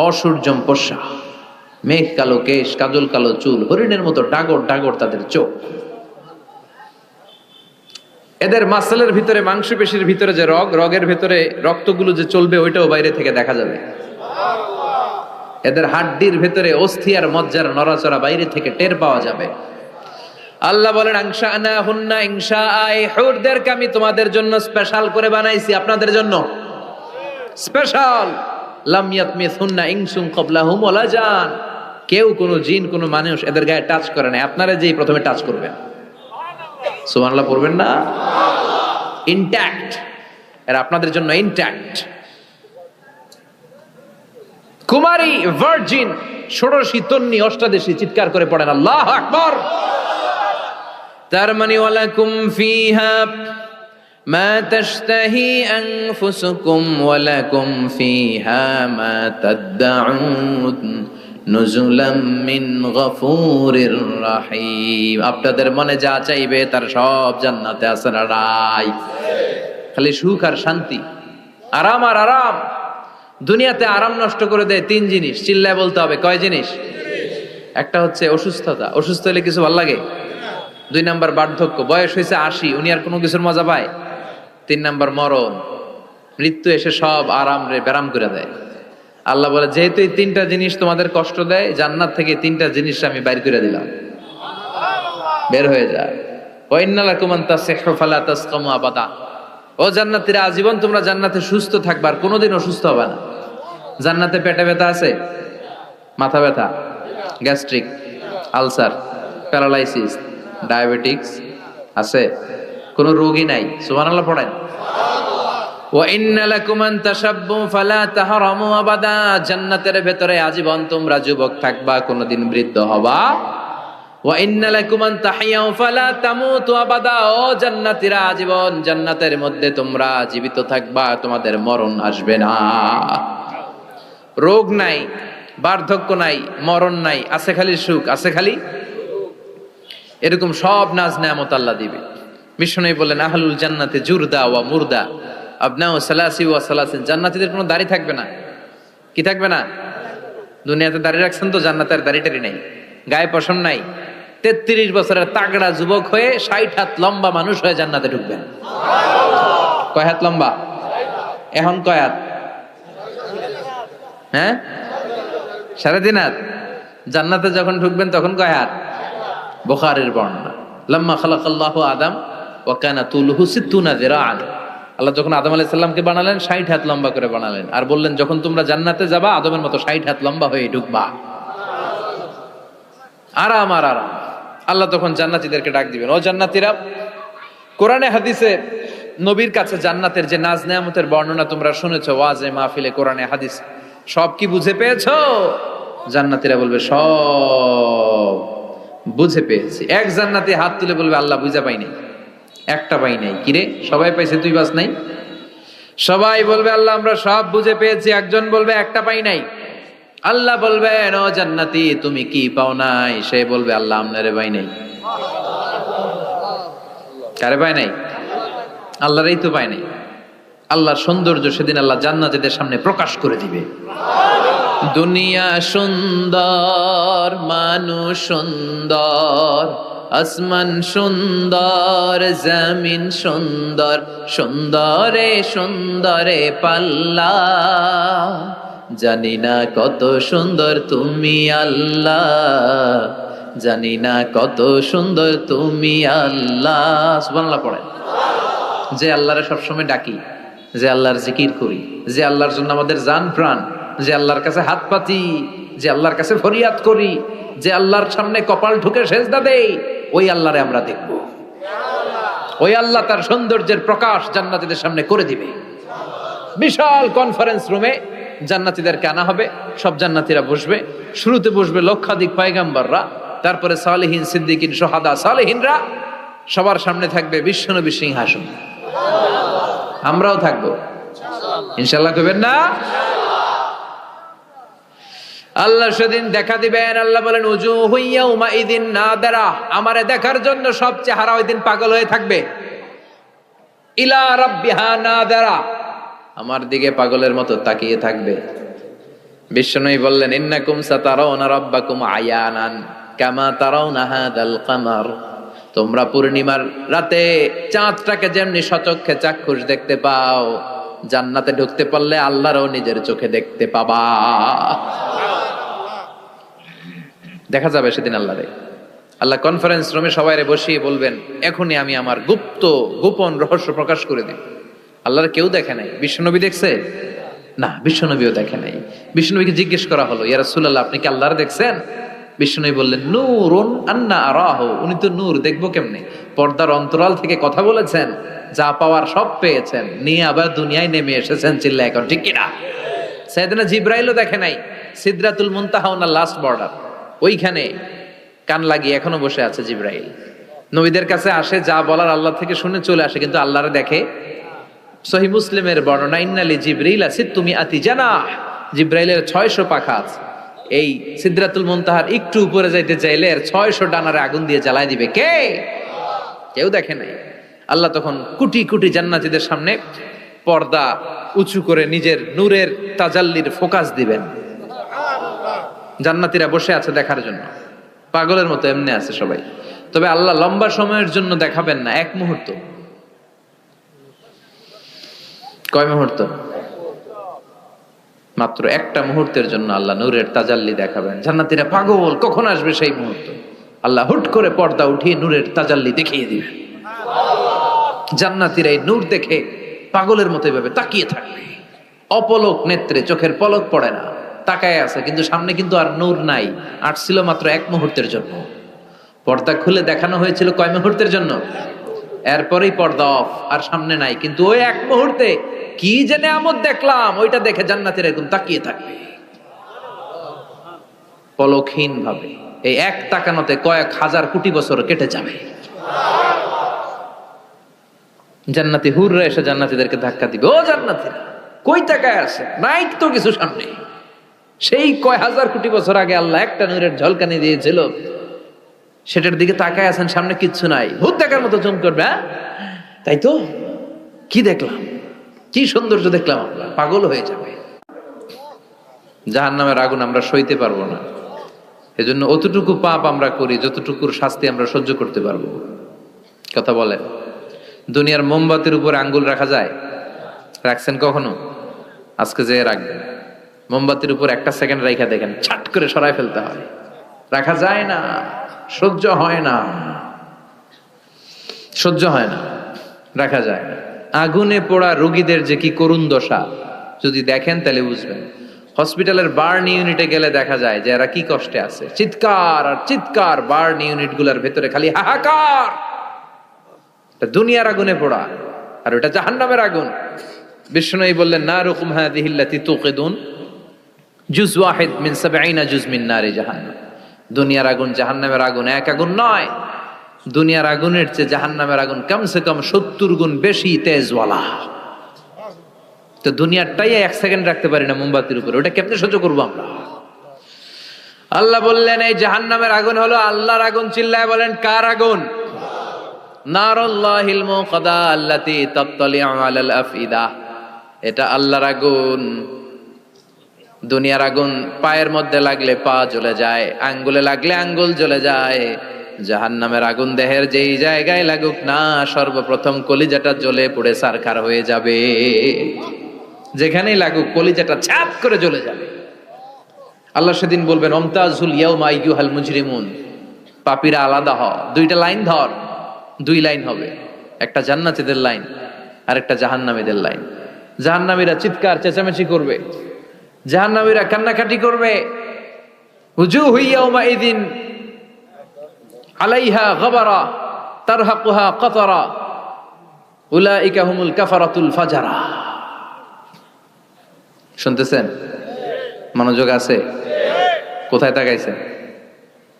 অসূর্যম পোষা। মেঘ কালো কেশ, কাজল কালো চুল, হরিণের মতো ডাগর ডাগর তাদের চোখ। এদের মাসলের ভিতরে, মাংসপেশির ভিতরে যে রগের ভিতরে রক্তগুলো যে চলবে ওইটাও বাইরে থেকে দেখা যাবে। এদের হাড্ডির ভেতরে অস্থি আর মজ্জার নড়াচড়া বাইরে থেকে টের পাওয়া যাবে। আল্লাহ বলেন আনশানাহুন্না ইনশাআ, এই হুরদেরকে আমি তোমাদের জন্য স্পেশাল করে বানাইছি, আপনাদের জন্য স্পেশাল। লাম ইয়াতমিসহুন্না ইনসুন ক্বাবলাহুম ওয়ালা জান, কেউ কোনো জিন কোনো মানুষ এদের গায়ে টাচ করে না, আপনারা যেই প্রথমে টাচ করবেন। সুবহানাল্লাহ পড়বেন না? ইনট্যাক্ট, এরা আপনাদের জন্য ইনট্যাক্ট। কুমারী, ভার্জিন, ষোড়শী, তন্নি, অষ্টাদশী, চিৎকার করে পড়েন আল্লাহু আকবার। তার মানে ওয়ালাকুম ফিহা মা তাশতাহি আনফুসুকুম ওয়ালাকুম ফিহা মা তাদউন নুজুলাম মিন গফুরির রহিম। আপনাদের মনে যা চাইবে তার সব জান্নাতে আছে। রাই খালি সুখ আর শান্তি, আরাম আর আরাম। দুনিয়াতে আরাম নষ্ট করে দেয় তিন জিনিস, চিল্লায় বলতে হবে কয় জিনিস? একটা হচ্ছে অসুস্থতা, অসুস্থ হলে কিছু ভালো লাগে। 2 নাম্বার বার্ধক্য, বয়স হয়েছে 80, উনি আর কোনো কিছুর মজা পায়। 3 নাম্বার মরণ, মৃত্যু এসে সব আরাম রে ব্যারাম করে দেয়। আল্লাহ বলে যেহেতু এই 3টা জিনিস তোমাদের কষ্ট দেয়, জান্নাত থেকে 3টা জিনিস আমি বাইর করে দিলাম, বের হয়ে যায়। ওয়া ইন্না লাকুম আন তাসিহু ফালা তাসকামু আবাদা, ও জান্নাতীরা আজীবন তোমরা জান্নাতে সুস্থ থাকবে, আর কোনোদিন অসুস্থ হবে না। জান্নাতে পেটে ব্যথা আছে, মাথা ব্যথা, গ্যাস্ট্রিক, আলসার, প্যারালাইসিস, ডায়াবেটিক্স আছে? কোনো রোগই নাই। সুবহানাল্লাহ পড়েন। ওয়া ইন্না লাকুম আন তাশাব্বু ফালা তাহরামু আবাদা, জান্নাতের ভেতরে আজীবন তোমরা যুবক থাকবা, কোনোদিন বৃদ্ধ হবা। ওয়া ইন্না লাকুম আন তাহইয়াউ ফালা তামুতু আবাদা, ও জান্নাতীরা আজীবন জান্নাতের মধ্যে তোমরা জীবিত থাকবা, তোমাদের মরণ আসবে না। রোগ নাই, বার্ধক্য নাই, মরণ নাই, আছে খালি সুখ, আছে খালি এরকম সব নাজ নেয়ামত আল্লাহ দিবে। বিষ্ণু বললেন আহলুল জান্নাতে জুরদা ওয়া মুরদা আবনাউ সালাসি ওয়া সালাসিন, জান্নাতীদের কোনো দাড়ি থাকবে না। কি থাকবে না? দুনিয়াতে দাড়ি রাখছেন তো, জান্নাতের দাড়িটারি নাই, গায়ে পশম নাই। 33 বছরের তাগড়া যুবক হয়ে 60 হাত লম্বা মানুষ হয়ে জান্নাতে ঢুকবেন। কয় হাত লম্বা? এখন কয় হাত? হ্যাঁ, 3.5 হাত। জান্নাতে যখন ঢুকবেন তখন কয় হাত? বুখারীর বর্ণনা, লাম্মা খালাকাল্লাহু আদম ওয়া কানা তুলুহু 60 যিরাআন। আল্লাহ যখন আদম আলাইহিস সালামকে বানালেন 60 হাত লম্বা করে বানালেন, আর বললেন যখন তোমরা জান্নাতে যাবা আদমের মতো 60 হাত লম্বা হয়ে ঢুকবা। আরাম আর আরাম। আল্লাহ তখন জান্নাতীদেরকে ডাক দিবেন, ও জান্নাতীরা, কোরআনে হাদিসে নবীর কাছে জান্নাতের যে নাজ নেয়ামতের বর্ণনা তোমরা শুনেছো, ওয়াজে মাহফিলে, কোরআনে হাদিস, সব কি বুঝে পেয়েছো? জান্নাতীরা বলবে সব বুঝে পেয়েছি। এক জান্নাতি হাত তুলে বলবে আল্লাহ বুঝা পাই নাই, একটা পাই নাই। কিরে সবাই পাইছে, তুই বাস নাই? সবাই বলবে আল্লাহ আমরা সব বুঝে পেয়েছি। একজন বলবে একটা পাই নাই। আল্লাহ বলবেন ও জান্নাতি তুমি কি পাও নাই? সে বলবে আল্লাহ আমনারে পাই নাই। কারে পাই নাই? আল্লাহরই তো পাই নাই। আল্লাহর সৌন্দর্য সেদিন আল্লাহ জান্নাতীদের সামনে প্রকাশ করে দিবে। দুনিয়া সুন্দর, মানুষ সুন্দর, আসমান সুন্দর, জমিন সুন্দর, সুন্দরে সুন্দরে পাল্লা, জানি না কত সুন্দর তুমি আল্লাহ, জানি না কত সুন্দর তুমি আল্লাহ। সুবহানাল্লাহ পড়েন। যে আল্লাহরে সবসময় ডাকি, যে আল্লাহর জিকির করি, যে আল্লাহর জন্য আমাদের জান প্রাণ, যে আল্লাহর কাছে হাত পাতি, যে আল্লাহর কাছে ফরিয়াদ করি, যে আল্লাহর সামনে কপাল ঠুকে সেজদা দেই, ওই আল্লাহরে আমরা দেখব। ওই আল্লাহ তার সৌন্দর্যের প্রকাশ জান্নাতীদের সামনে করে দিবে। বিশাল কনফারেন্স রুমে জান্নাতীদেরকে আনা হবে, সব জান্নাতীরা বসবে। শুরুতে বসবে লক্ষাধিক পয়গাম্বররা, তারপরে সালেহিন, সিদ্দিকিন, শুহাদা, সালেহিনরা, সবার সামনে থাকবে বিশ্বনবী সিংহাসন। আমরাও থাকবো ইনশাআল্লাহ, কইবেন না? আল্লাহ সেদিন দেখা দিবেন। আল্লাহ বলেন উজুহু ইয়াউমাইযিন নাদিরা, আমারে দেখার জন্য সব চেহারা ওই দিন পাগল হয়ে থাকবে। ইলা রাব্বিহা নাদিরা, আমার দিকে পাগলের মতো তাকিয়ে থাকবে। বিশ্বনবী বললেন, ইন্নাকুম সাতারাউনা রাব্বাকুম আয়ানান কামা তারাউনা হাদাল কামার। তোমরা পূর্ণিমার রাতে চাঁদটাকে যেমনি সচক্ষে চাক্ষুষ দেখতে পাও, জান্নাতে ঢুকতে পারলে আল্লাহরও নিজের চোখে দেখতে পাবা। দেখা যাবে সেদিন আল্লাহরে। আল্লাহ কনফারেন্স রুমে সবাইরে বসিয়ে বলবেন, এখনই আমি আমার গোপন রহস্য প্রকাশ করে দিই। আল্লাহর কেউ দেখে নাই। বিশ্বনবী দেখছে না, বিশ্বনবীও দেখে নাই। বিশ্বনবীকে জিজ্ঞেস করা হলো, ইয়া রাসূলুল্লাহ, আপনি কি আল্লাহর দেখছেন? বিশ্বনবী বললেন, নূরুন আন্না আরাহু, উনি তো নূর, দেখবো কেমনে? পর্দার অন্তরাল থেকে কথা বলেছেন, যা পাওয়ার সব পেয়েছেন, নিয়ে আবার দুনিয়ায় নেমে এসেছেন। চিল্লা এখন ঠিক কিনা? সাইয়েদনা জিবরাইলও দেখে নাই। সিদরাতুল মুনতাহা ওনার লাস্ট বর্ডার, ওইখানে কান লাগিয়ে এখনো বসে আছে জিবরাইল। নবীদের কাছে আসে, যা বলার আল্লাহ থেকে শুনে চলে আসে, কিন্তু আল্লাহরে দেখে। সহিহ মুসলিমের বর্ণনা, ইন্নালি জিবরিল সিত্তুমি আতি জানাহ, জিবরাইলের 600 পাখা আছে। এই সিদরাতুল মুনতাহার একটু উপরে যাইতে চাইলে এর 600 ডানারে আগুন দিয়ে জ্বালায় দিবে কে? কেউ দেখে নাই। আল্লাহ তখন কোটি কোটি জান্নাতীদের সামনে পর্দা উঁচু করে নিজের নূরের তাজাল্লির ফোকাস দিবেন। জান্নাতীরা বসে আছে দেখার জন্য, পাগলের মতো এমনি আছে সবাই। তবে আল্লাহ লম্বা সময়ের জন্য দেখাবেন না, এক মুহূর্ত। কয় মুহূর্ত? মাত্র একটা মুহূর্তের জন্য আল্লাহ নূরের তাজাল্লি দেখাবেন। জান্নাতীরা পাগল, কখন আসবে সেই মুহূর্ত। আল্লাহ হুট করে পর্দা উঠিয়ে নূরের তাজাল্লি দেখিয়ে দিবেন। জান্নাতীরা এই নূর দেখে পাগলের মতো এভাবে তাকিয়ে থাকবে, অপলক নেত্রে, চোখের পলক পড়ে না, তাকায় আছে। কিন্তু সামনে কিন্তু আর নূর নাই, আসছিল মাত্র এক মুহূর্তের জন্য। পর্দা খুলে দেখানো হয়েছিল কয় মুহূর্তের জন্য? এরপরেই পর্দা অফ, আর সামনে নাই। কিন্তু ওই এক মুহূর্তে কি যে নেয়ামত দেখলাম, ওইটা দেখে জান্নাতীরা এরকম তাকিয়ে থাকবে পলকহীন ভাবে। এই এক তাকানোতে কয়েক হাজার কোটি বছর কেটে যাবে। জান্নাতি হুররা এসে জান্নাতীদেরকে ধাক্কা দিবে, ও জান্নাতীরা কই তাকায় আছে? নাই তো কিছু সামনে। সেই কয় হাজার কোটি বছর আগে আল্লাহ একটা নূরের ঝলকানি দিয়েছিল, সেটার দিকে তাকায় আছেন, সামনে কিচ্ছু নাই। ভূত দেখার মতো চুম করবে, তাই তো? কি দেখলাম, কি সৌন্দর্য দেখলাম, পাগল হয়ে যাবে। জাহান্নামের আগুন আমরা সইতে পারবো না। এজন্য অতটুকু পাপ আমরা করি যতটুকুর শাস্তি আমরা সহ্য করতে পারবো। কথা বলেন, দুনিয়ার মোমবাতির উপর আঙ্গুল রাখা যায়? রাখছেন কখনো? আজকে যে রাখবেন, মোমবাতির উপর একটা সেকেন্ড রাখা দেখেন, ছাট করে সরাই ফেলতে হয়। রাখা যায় না, সহ্য হয় না, সহ্য হয় না, রাখা যায় না। আগুনে পোড়া রোগীদের যে কি করুণ দশা যদি দেখেন তাহলে বুঝবেন। হসপিটালের বার্ন ইউনিটে গেলে দেখা যায় যে এরা কি কষ্টে আছে, চিৎকার আর চিৎকার। বার্ন ইউনিট গুলার ভেতরে খালি হাহাকার। দুনিয়ার আগুনে পোড়া, আর ওটা জাহান্নামের আগুন। বিষ্ণু বললেন, নারুকুম হাযিহিল্লাতী তুকিদুন জুজ ওয়াহিদ মিন ৭০ জুজ মিন নারি জাহান্নাম। দুনিয়ার আগুন জাহান্নামের আগুন এক আগুন নয়। দুনিয়ার আগুনের চেয়ে জাহান্নামের আগুন কমসে কম ৭০ গুণ বেশি তেজওয়ালা। তো দুনিয়ারটাই এক সেকেন্ড রাখতে পারি না মোমবাতির উপরে, ওটা কেমনে সহ্য করবো আমরা? আল্লাহ বললেন, এই জাহান্নামের আগুন হলো আল্লাহর আগুন। চিল্লায় বলেন, কার আগুন? নারুল্লাহিল মুকাদা আল্লাতী তাত্তালিউ আলাল আফইদা। এটা আল্লাহর আগুন। দুনিয়ার আগুন পায়ের মধ্যে লাগলে পা জ্বলে যায়, আঙ্গুলে লাগলে আঙ্গুল জ্বলে যায়। জাহান্নামের আগুন দেহের যেই জায়গায় লাগুক না, সর্বপ্রথম কলিজাটা জ্বলে পুড়ে ছারখার হয়ে যাবে। যেখানেই লাগুক কলিজাটা ছাপ করে জ্বলে যাবে। আল্লাহ সেদিন বলবেন, আমতাজুল ইয়াউমা আইয়ুহাল মুজরিমুন, পাপীরা আলাদা হ। দুইটা লাইন ধর, দুই লাইন হবে, একটা জান্নাতীদের লাইন আর একটা জাহান্নামীদের লাইন। জাহান্নামীরা চিৎকার চেঁচামেচি করবে, জাহান্নামীরা কান্নাকাটি করবে। উজুহু ইয়াউমাইযিন আলাইহা গাবারা তারহাকুহা কাতারা উলাইকা হুমুল কাফারাতুল ফাজারা। শুনতেছেন? মনোযোগ আছে? কোথায় তাকাইছেন?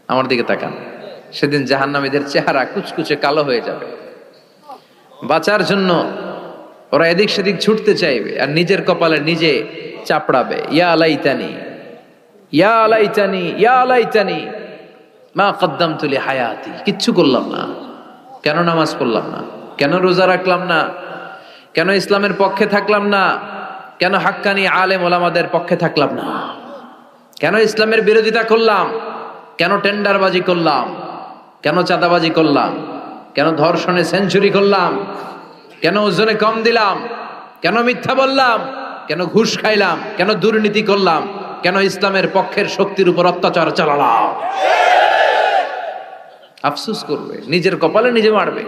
আমার দিকে তাকান। সেদিন জাহান্নামীদের চেহারা কুচকুচে কালো হয়ে যাবে। বাঁচার জন্য ওরা এদিক সেদিক ছুটতে চাইবে আর নিজের কপালে নিজে চাপড়াবে, ইয়া লাইতানি ইয়া লাইতানি ইয়া লাইতানি মা কদ্দামতু লিহায়াতি। কিচ্ছু করলাম না, কেন নামাজ পড়লাম না, কেন রোজা রাখলাম না, কেন ইসলামের পক্ষে থাকলাম না, কেন হাক্কানি আলেম ওলামাদের পক্ষে থাকলাম না। কেন ইসলামের বিরোধিতা করলাম? কেন টেন্ডারবাজি করলাম? কেন চাঁদাবাজি করলাম? কেন ধর্ষণে সেঞ্চুরি করলাম? কেন ওজনে কম দিলাম? কেন মিথ্যা বললাম? কেন ঘুষ খাইলাম? কেন দুর্নীতি করলাম? কেন ইসলামের পক্ষের শক্তির উপর অত্যাচার চালালাম? আফসুস করবে, নিজের কপালে নিজে মারবে,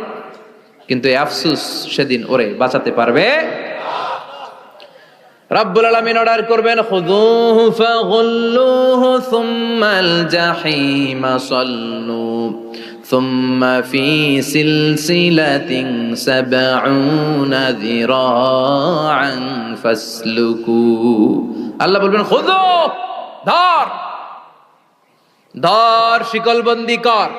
কিন্তু এই আফসুস সেদিন ওরে বাঁচাতে পারবে। রব্বুল আলামিন অর্ডার করবেন, খুযুহু ফাগুল্লুহু সুম্মাল জাহিমা সাল্লু সুম্মা ফি সিলসিলাতিন সাবউনা যিরাআন ফাসলুকু। আল্লাহ বলবেন, খুযু, ধর ধর, শিকলবন্দি কর।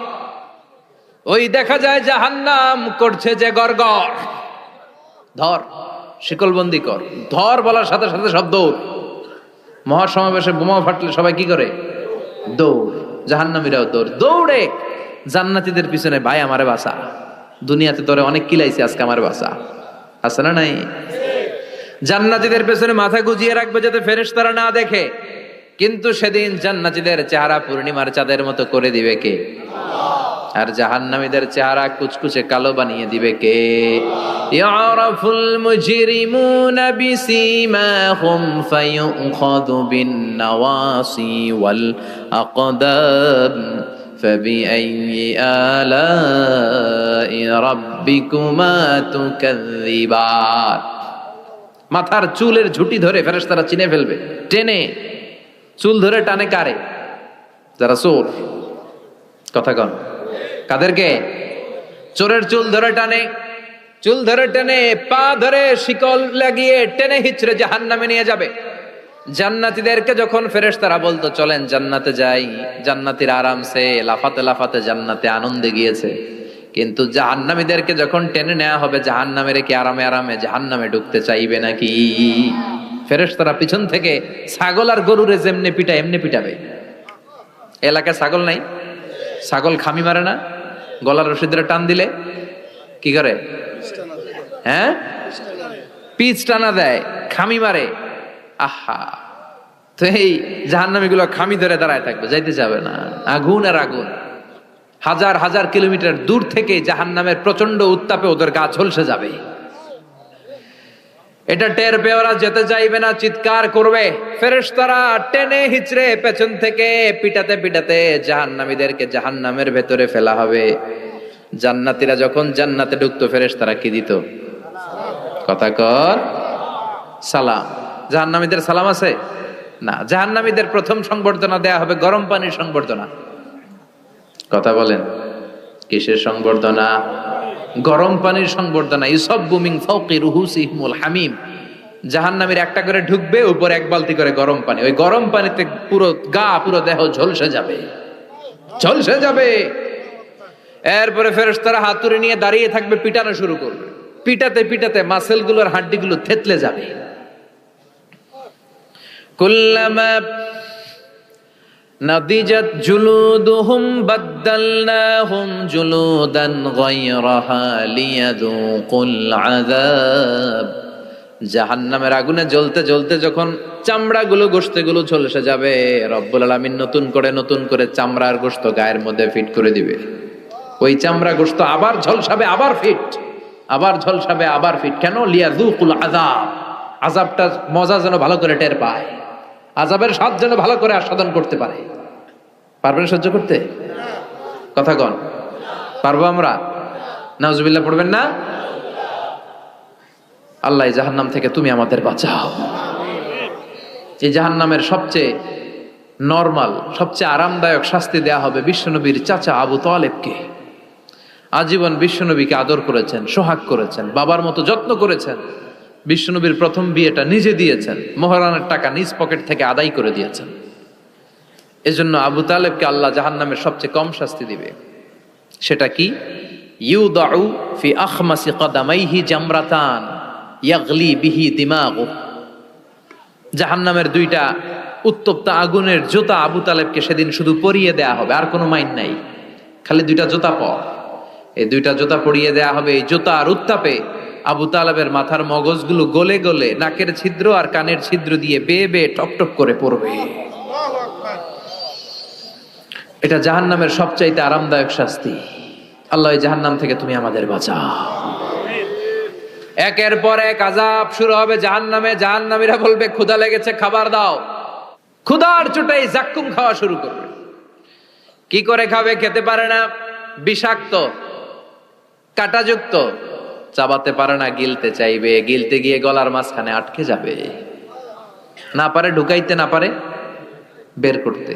ওই দেখা যায় জাহান্নাম করছে যে গড়গড়, ধর শিকলবন্দি কর। ধর বলার সাথে সাথে সব দৌড়। মহাসমাবেশে বোমা ফাটলে সবাই কি করে? দৌড়। জাহান্নামীরাও দৌড়। দৌড়ে জান্নাতীদের পিছনে, ভাই আমারে বাঁচা, দুনিয়াতে তোরে অনেক কিলাইছি, আজকে আমার বাঁচা। আছে না নাই? জান্নাতীদের পেছনে মাথা গুজিয়ে রাখবে যাতে ফেরেশতারা না দেখে, কিন্তু সেদিন জান্নাতীদের চেহারা পূর্ণিমার চাঁদের মতো করে দিবে কে? আর জাহান্নামীদের চেহারা কুচকুচে কালো বানিয়ে দিবে কে? ইয়ারাফুল মুজরিমুনা বিসীমাহুম ফায়ুখাযু বিন নাওয়াসি ওয়াল আকদাম ফাবিআইয়ি আলাই রাব্বিকুমা তুকাযযিবান। মাথার চুলের ঝুঁটি ধরে ফেরেশতারা চিনে ফেলবে, টেনে চুল ধরে টানে কারে? যারা চোর। কথা কন, কাদেরকে? চোরের চুল ধরে টানে, চুল ধরে টেনে, পা ধরে শিকল লাগিয়ে টেনে হিচড়ে জাহান্নামে নিয়ে যাবে। জান্নাতীদেরকে যখন ফেরেশতারা বলতো চলেন জান্নাতে যাই, জান্নাতীরা আরামসে লাফাতে লাফাতে জান্নাতে আনন্দে গিয়েছে, কিন্তু জাহান্নামীদেরকে যখন টেনে নেওয়া হবে জাহান্নামে রেখে আরামে আরামে জাহান্নামে ঢুকতে চাইবে নাকি? ফেরেশতারা পিছন থেকে ছাগল আর গরুরে যেমনি পিটা এমনি পিটাবে। এলাকায় ছাগল নাই? ছাগল খামি মারে না? গলার রশি ধরে টান দিলে কি করে? হ্যাঁ, পিচ টানা দেয়, খামি মারে। আহা, তো এই জাহান্নামীগুলো খামি ধরে দাঁড়ায় থাকবে, যাইতে যাবে না। আগুন আর আগুন। হাজার হাজার কিলোমিটার দূর থেকে জাহান্নামের প্রচন্ড উত্তাপে ওদের গা ঝলসে যাবে। এটা টের পেয়ে ওরা যেতে চাইবে না, চিৎকার করবে। ফেরেশতারা টেনে হিচড়ে পেছন থেকে পিটাতে পিটাতে জাহান্নামীদেরকে জাহান্নামের ভেতরে ফেলা হবে। জান্নাতীরা যখন জান্নাতে ঢুকতো ফেরেশতারা কি দিত? কথা কর, সালাম। জাহান্নামীদের সালাম আছে না? জাহান্নামীদের প্রথম সংবর্ধনা দেয়া হবে গরম পানির সংবর্ধনা। কথা বলেন, কিসের সংবর্ধনা? গরম পানির সংবর্ধনা। ইউসাব্বু মিন ফাওকি রুহুসিহিমুল হামিম। জাহান্নামীর একটা করে ঢুকবে, উপরে এক বালতি করে গরম পানি। ওই গরম পানিতে পুরো গা, পুরো দেহ ঝলসে যাবে, ঝলসে যাবে। এরপরে ফেরেশতারা হাতুড়ি নিয়ে দাঁড়িয়ে থাকবে, পিটানো শুরু করবে। পিটাতে পিটাতে মাসেলগুলোর হাড্ডিগুলো থেতলে যাবে। কুল্লামা নাদিজাত জুলুদুহুম বাদদালনাহুম জুলুদান গায়রাহা লিয়াযুকুল আযাব। জাহান্নামের আগুনে জ্বলতে জ্বলতে যখন চামড়াগুলো, গোশতগুলো ঝলসে যাবে, রব্বুল আলামিন নতুন করে চামড়ার গোশত গায়ের মধ্যে ফিট করে দিবে। ওই চামড়া গোশত আবার ঝলসাবে, আবার ফিট, আবার ঝলসাবে, আবার ফিট। কেন? লিয়াযুকুল আযাব। আযাবটা মজা যেন ভালো করে টের পায়, আযাবের স্বাদ যেন ভালো করে আস্বাদন করতে পারে। পারবেন সহ্য করতে? কথা কন, পারবো আমরা? নাউজুবিল্লাহ পড়বেন না? আল্লাহ এই জাহান্নাম থেকে তুমি আমাদের বাঁচাও। এই জাহান্নামের সবচেয়ে নরমাল, সবচেয়ে আরামদায়ক শাস্তি দেয়া হবে বিশ্বনবীর চাচা আবু তালেবকে। আজীবন বিশ্বনবীকে আদর করেছেন, সোহাগ করেছেন, বাবার মতো যত্ন করেছেন। বিশ্বনবীর প্রথম বিয়েটা নিজে দিয়েছেন, মোহরানের টাকা নিজ পকেট থেকে আদায় করে দিয়েছেন। এজন্য আবু তালেবকে আল্লাহ জাহান্নামের সবচেয়ে কম শাস্তি দিবে। সেটা কি? ইউদাউ ফি আখমাসি কদামাইহি জামরাতান ইয়াগলি বিহি দিমাগু। জাহান্নামের দুইটা উত্তপ্ত আগুনের জুতা আবু তালেবকে সেদিন শুধু পরিয়ে দেয়া হবে, আর কোনো মাইন নাই, খালি দুইটা জুতা পর। এই দুইটা জুতা পরিয়ে দেয়া হবে। এই জুতা আর উত্তাপে আবু তালেবের মাথার মগজগুলো গলে গলে নাকের ছিদ্র আর কানের ছিদ্র দিয়ে বেয়ে বেয়ে টপ টপ করে পড়বে। এটা জাহান্নামের সবচাইতে আরামদায়ক শাস্তি। আল্লাহ এই জাহান্নাম থেকে তুমি আমাদের বাঁচাও। একের পর এক আযাব শুরু হবে জাহান্নামে। জাহান্নামীরা বলবে ক্ষুধা লেগেছে, খাবার দাও। ক্ষুধার চোটেই জাক্কুম খাওয়া শুরু করবে। কি করে খাবে? খেতে পারে না, বিষাক্ত, কাঁটাযুক্ত, চাবাতে পারে না, গিলতে চাইবে, গিলতে গিয়ে গলার মাঝখানে আটকে যাবে, না পারে ঢুকাইতে, না পারে বের করতে।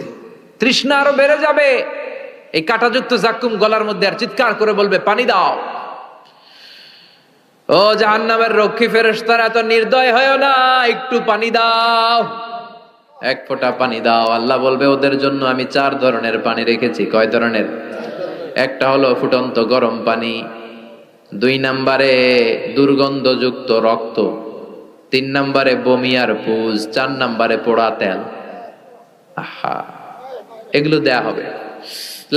তৃষ্ণা আরো বেড়ে যাবে। এই কাঁটাযুক্ত জাক্কুম গলার মধ্যে আর চিৎকার করে বলবে পানি দাও। ও জাহান্নামের রক্ষী ফেরেশতারা, এত নির্দয় হয়ো না, একটু পানি দাও, এক ফোঁটা পানি দাও। আল্লাহ বলবে ওদের জন্য আমি 4 ধরনের পানি রেখেছি। কয় ধরনের? একটা হলো ফুটন্ত গরম পানি, 2 নম্বরে দুর্গন্ধযুক্ত রক্ত, 3 নম্বরে বমি আর পুজ, 4 নম্বরে পোড়া তেল। আহা, এগুলো দেয়া হবে।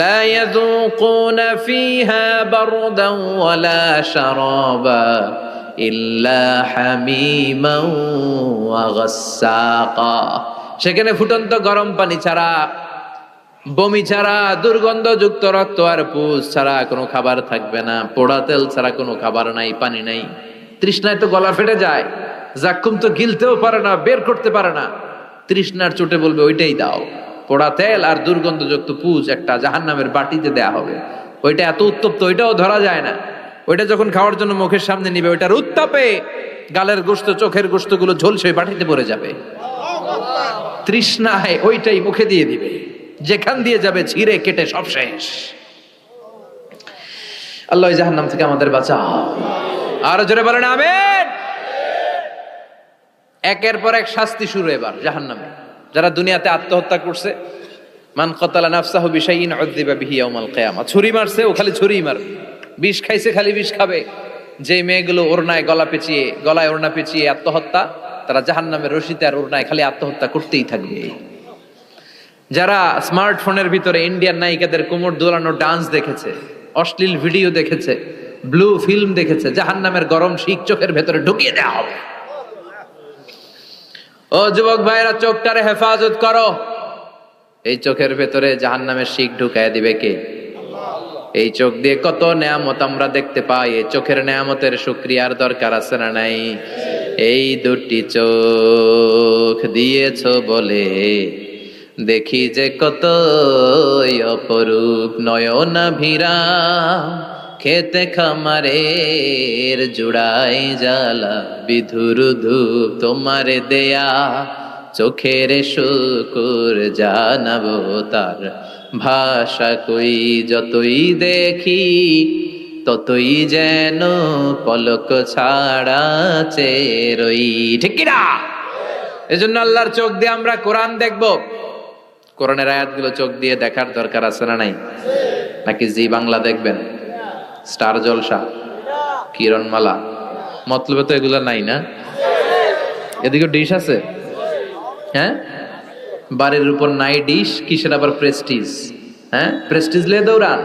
لا يذوقون فيها بردا ولا شرابا إلا حميما وغساقا। সেখানে ফুটন্ত গরম পানি ছাড়া, বমি ছাড়া, দুর্গন্ধযুক্ত রক্ত আর পুজ ছাড়া কোনো খাবার থাকবে না, পোড়া তেল ছাড়া কোনো খাবার নাই, পানি নাই। তৃষ্ণায় তো গলা ফেটে যায়, জাক্কুম তো গিলতেও পারে না, বের করতে পারে না। তৃষ্ণার চোটে বলবে ওইটাই দাও। পোড়া তেল আর দুর্গন্ধযুক্ত পুজ একটা জাহান্নামের বাটিতে দেয়া হবে। ওইটা এত উত্তপ্ত, ওইটাও ধরা যায় না। ওইটা যখন খাওয়ার জন্য মুখের সামনে নিবে, ওইটার উত্তাপে গালের গোশত, চোখের গোশতগুলো ঝলসে বাটিতে পড়ে যাবে। তৃষ্ণায় ওইটাই মুখে দিয়ে দিবে, যেখান দিয়ে যাবে ছিঁড়ে কেটে সব শেষ। আল্লাহ জাহান্নাম থেকে আমাদের বাঁচাও। আর জোরে বলেন আমিন। একের পর এক শাস্তি শুরু এবার জাহান্নামে। যারা দুনিয়াতে আত্মহত্যা করছে, মান কাতালা নাফসাহু বিশাইইন উযযিবা বিহি ইয়াউমাল কিয়ামা, ছুরি মারছে ও খালি ছুরিই মারবে, বিষ খাইছে খালি বিষ খাবে। যে মেয়েগুলো ওড়নায় গলায় ওড়না পেঁচিয়ে আত্মহত্যা, তারা জাহান্নামের রশিতে আর ওড়নায় খালি আত্মহত্যা করতেই থাকবে। যারা স্মার্টফোনের ভিতরে ইন্ডিয়ান নায়িকাদের কোমর দোলানো ডান্স দেখেছে, অশ্লীল ভিডিও দেখেছে, ব্লু ফিল্ম দেখেছে, জাহান্নামের গরম শিক চোখের ভেতরে ঢুকিয়ে দেওয়া হবে। ও যুবক ভাইরা, চোখটারে হেফাজত করো। এই চোখের ভেতরে জাহান্নামের শিক ঢুকায় দিবে কে? এই চোখ দিয়ে কত নেয়ামত আমরা দেখতে পাই। এই চোখের নেয়ামতের শুকরিয়ার দরকার আছে না নাই? এই 2টি চোখ দিয়েছো বলে দেখি যে কত অপরূপ নয়নাভিরা, খেতে খামারের জুড়াই জ্বালা, বিধুর ধূপ তোমারে দেয়া, চোখের শুকুর জানাবো তার ভাষা কই। যতই দেখি ততই যেন পলক ছাড়া চেরই। ঠিক কি না? এজন্য আল্লাহর চোখ দিয়ে আমরা কোরআন দেখব। কোরআনের আয়াতগুলো চোখ দিয়ে দেখার দরকার আছে না নাই? নাকি জি বাংলা দেখবেন, স্টার জলসা, কিরণমালা? মতলবে তো এগুলো নাই না? এদিকে ডিশ আছে, হ্যাঁ? বাড়ির উপর নাই ডিশ, কিসের আবার প্রেস্টিজ? হ্যাঁ, প্রেস্টিজ লে দৌড়ান।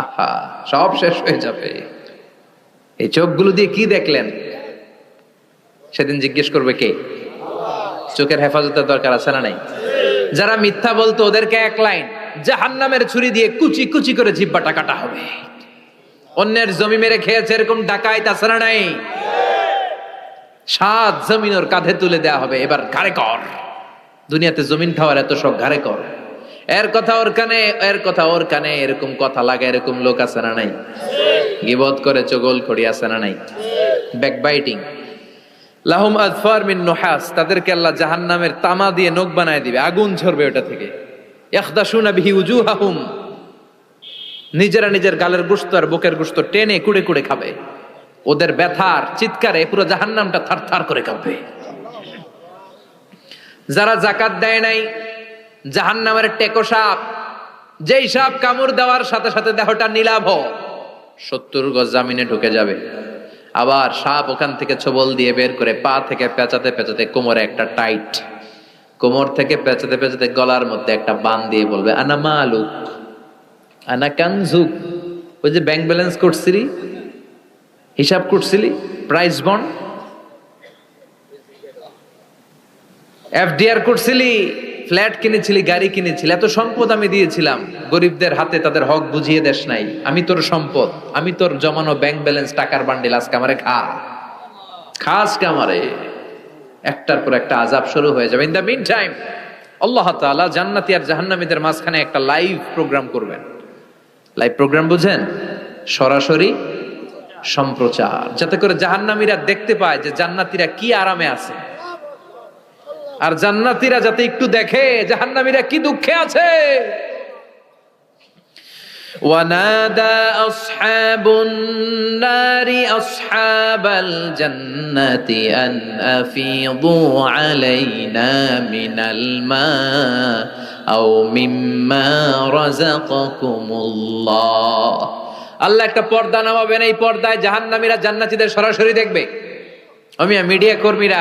আহা, সব শেষ হয়ে যাবে। এই চোখগুলো দিয়ে কি দেখলেন? সেদিন জিজ্ঞেস করবে কে? চোখের হেফাজতের দরকার আছে না নাই? যারা মিথ্যা বলতো ওদেরকে 1 লাইন, জাহান্নামের ছুরি দিয়ে কুচি কুচি করে জিহ্বাটা কাটা হবে। অন্যের জমি মেরে খেয়েছে এরকম ডাকাইত আছে না নাই? 7 জমিন ওর কাঁধে তুলে দেয়া হবে, এবার ঘাড়ে কর। দুনিয়াতে জমিন খাওয়ার এত শখ, ঘাড়ে কর। এর কথা ওর কানে, এর কথা ওর কানে, এরকম কথা লাগে, এরকম লোক আছে না নাই? গীবত করে চগল খড়ি আছে না নাই? ব্যাকবাইটিং। লাহুম আযফার মিন নুহাস, তাদেরকে আল্লাহ জাহান্নামের তামা দিয়ে নখ বানায় দিবে, আগুন ঝরবে ওটা থেকে। ইয়াখদাশুনা বিহি উজুহাহুম, নিজেরা নিজের গালের গোশত আর বুকের গোশত টেনে কুড়ে কুড়ে খাবে। ওদের ব্যথার চিৎকারে পুরো জাহান্নামটা থারথার করে কাঁপবে। যারা যাকাত দেয় নাই, জাহান্নামের টেকো সাপ, যেই সাপ কামড় দেওয়ার সাথে সাথে দেহটা নীলাভ, 70 গজ জামিনে ঢুকে যাবে। আবার সাপ ওখান থেকে ছোবল দিয়ে বের করে পা থেকে পেঁচাতে পেঁচাতে কোমরে একটা টাইট, কোমর থেকে পেঁচাতে পেঁচাতে গলার মধ্যে একটা বান দিয়ে বলবে আনা মালুক আনা কানজুক। ওই যে ব্যাংক ব্যালেন্স করছিলি, হিসাব করছিলি, প্রাইস বন্ড, এফডিআর করছিলি, ফ্ল্যাট কিনেছিলি, গাড়ি কিনেছিলি, এত সম্পদ আমি দিয়েছিলাম, গরিবদের হাতে তাদের হক বুঝিয়ে দেশ নাই। আমি তোর সম্পদ, আমি তোর জমানো ব্যাংক ব্যালেন্স টাকার বান্ডিল, আজকে আমারে খাস কামারে। একটার পর একটা আযাব শুরু হয়ে যাবে। ইন দ্য মিন টাইম আল্লাহ তাআলা জান্নাতি আর জাহান্নামীদের মাঝখানে একটা লাইভ প্রোগ্রাম করবেন। লাইভ প্রোগ্রাম বুঝেন? সরাসরি সম্প্রচার, যাতে করে জাহান্নামীরা দেখতে পায় যে জান্নাতীরা কি আরামে আছে, আর জান্নাতীরা যাতে একটু দেখে জাহান্নামীরা কি দুঃখে আছে। ওয়ানাদা আসহাবুন নারি আসহাবাল জান্নাতি আন আফিদু আলাইনা মিনাল মা আও মিম্মা রাযাকাকুমুল্লাহ। আল্লাহ একটা পর্দা নামাবেন, এই পর্দায় জাহান্নামীরা জান্নাতীদের সরাসরি দেখবে। মিডিয়া কর্মীরা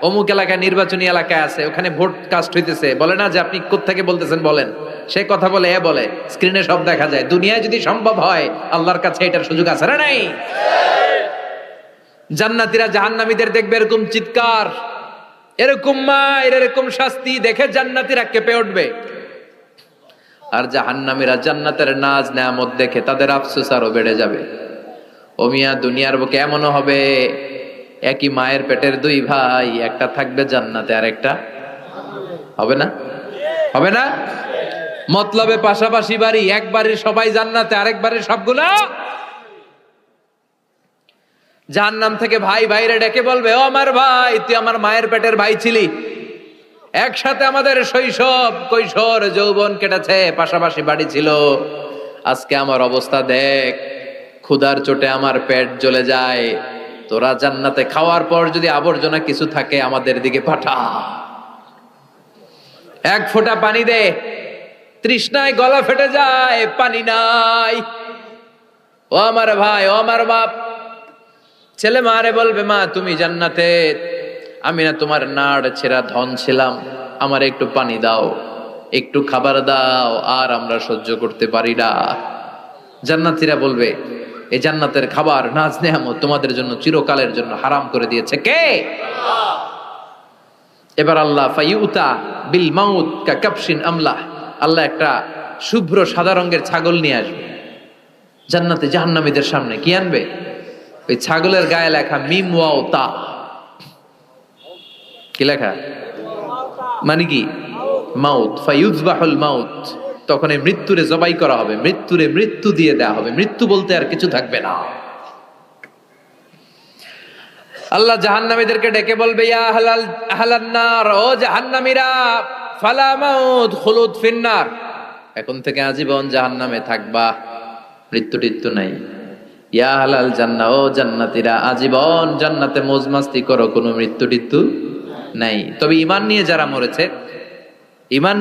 অমুক এলাকায়, নির্বাচনী এলাকায় আছে, ওখানে ভোট কাস্ট হইতেছে, বলে না যে আপনি কোত্থেকে বলতেছেন বলেন, সে কথা বলে এ বলে, স্ক্রিনে সব দেখা যায়। দুনিয়ায় যদি সম্ভব হয়, আল্লাহর কাছে এটার সুযোগ আছে না নাই? জান্নাতীরা জাহান্নামীদের দেখবে এরকম চিৎকার, এরকম মায়ের, এরকম শাস্তি দেখে জান্নাতীরা কেঁপে উঠবে। আর জাহান্নামীরা জান্নাতের নাজ নেয়ামত দেখে তাদের আফসোস আরো বেড়ে যাবে। ও মিয়া, দুনিয়ার বুকে এমনও হবে একই মায়ের পেটের দুই ভাই, একটা থাকবে জান্নাতে আর একটা হবে না, হবে না? মতলবে পাশাপাশি বাড়ি, এক বাড়ির সবাই জান্নাতে, আরেক বাড়ির সবগুলা জাহান্নাম থেকে ভাই ভাইরে ডেকে বলবে, ও আমার ভাই, তুই আমার মায়ের পেটের ভাই ছিলি, একসাথে আমাদের শৈশব, কৈশোর, যৌবন কেটেছে, পাশাপাশি বাড়ি ছিল, আজকে আমার অবস্থা দেখ, ক্ষুধার চোটে আমার পেট জ্বলে যায়, তোরা জান্নাতে খাওয়ার পর যদি আবর্জনা কিছু থাকে আমাদের দিকে পাঠা, এক ফোঁটা পানি দে, তৃষ্ণায় গলা ফেটে যায়, পানি নাই। ও আমার ভাই, ও আমার বাপ, ছেলে মারে বলবে, মা তুমি জান্নাতে, আমি না তোমার নাড় ছেঁড়া ধন ছিলাম, আমার একটু পানি দাও, একটু খাবার দাও, আর আমরা সহ্য করতে পারি না। জান্নাতীরা বলবে, এই জান্নাতের খাবার, নাজ নেয়ামত তোমাদের জন্য চিরকালের জন্য হারাম করে দিয়েছে কে? এবার আল্লাহ ফাইউতা বিল মাউত কা কাবশিন আমলাহ, আল্লাহ একটা শুভ্র সাদা রঙের ছাগল নিয়ে আসবে জান্নাতে জাহান্নামীদের সামনে। কি আনবে? ওই ছাগলের গায়ে লেখা মিম ওয়াও তা। কি লেখা? মানে কি? মাউত। ফায়ুযবাহুল মাউত, তখন এই মৃত্যুরে জবাই করা হবে, মৃত্যুরে মৃত্যু দিয়ে দেয়া হবে, মৃত্যু বলতে আর কিছু থাকবে না। আল্লাহ জাহান্নামীদেরকে ডেকে বলবে, ইয়া আহলান নার, ও জাহান্নামীরা, ফালা মাউত খুলুদ ফিন্নার, এখন থেকে আজীবন জাহান্নামে থাকবা, মৃত্যু টিত্যু নাই। ইয়া আহলাল জান্নাহ, ও জান্নাতীরা, আজীবন জান্নাতে মौज মাস্তি করো, কোনো মৃত্যু টিত্যু নাই। তবে ঈমান নিয়ে যারা মরেছে, ঈমান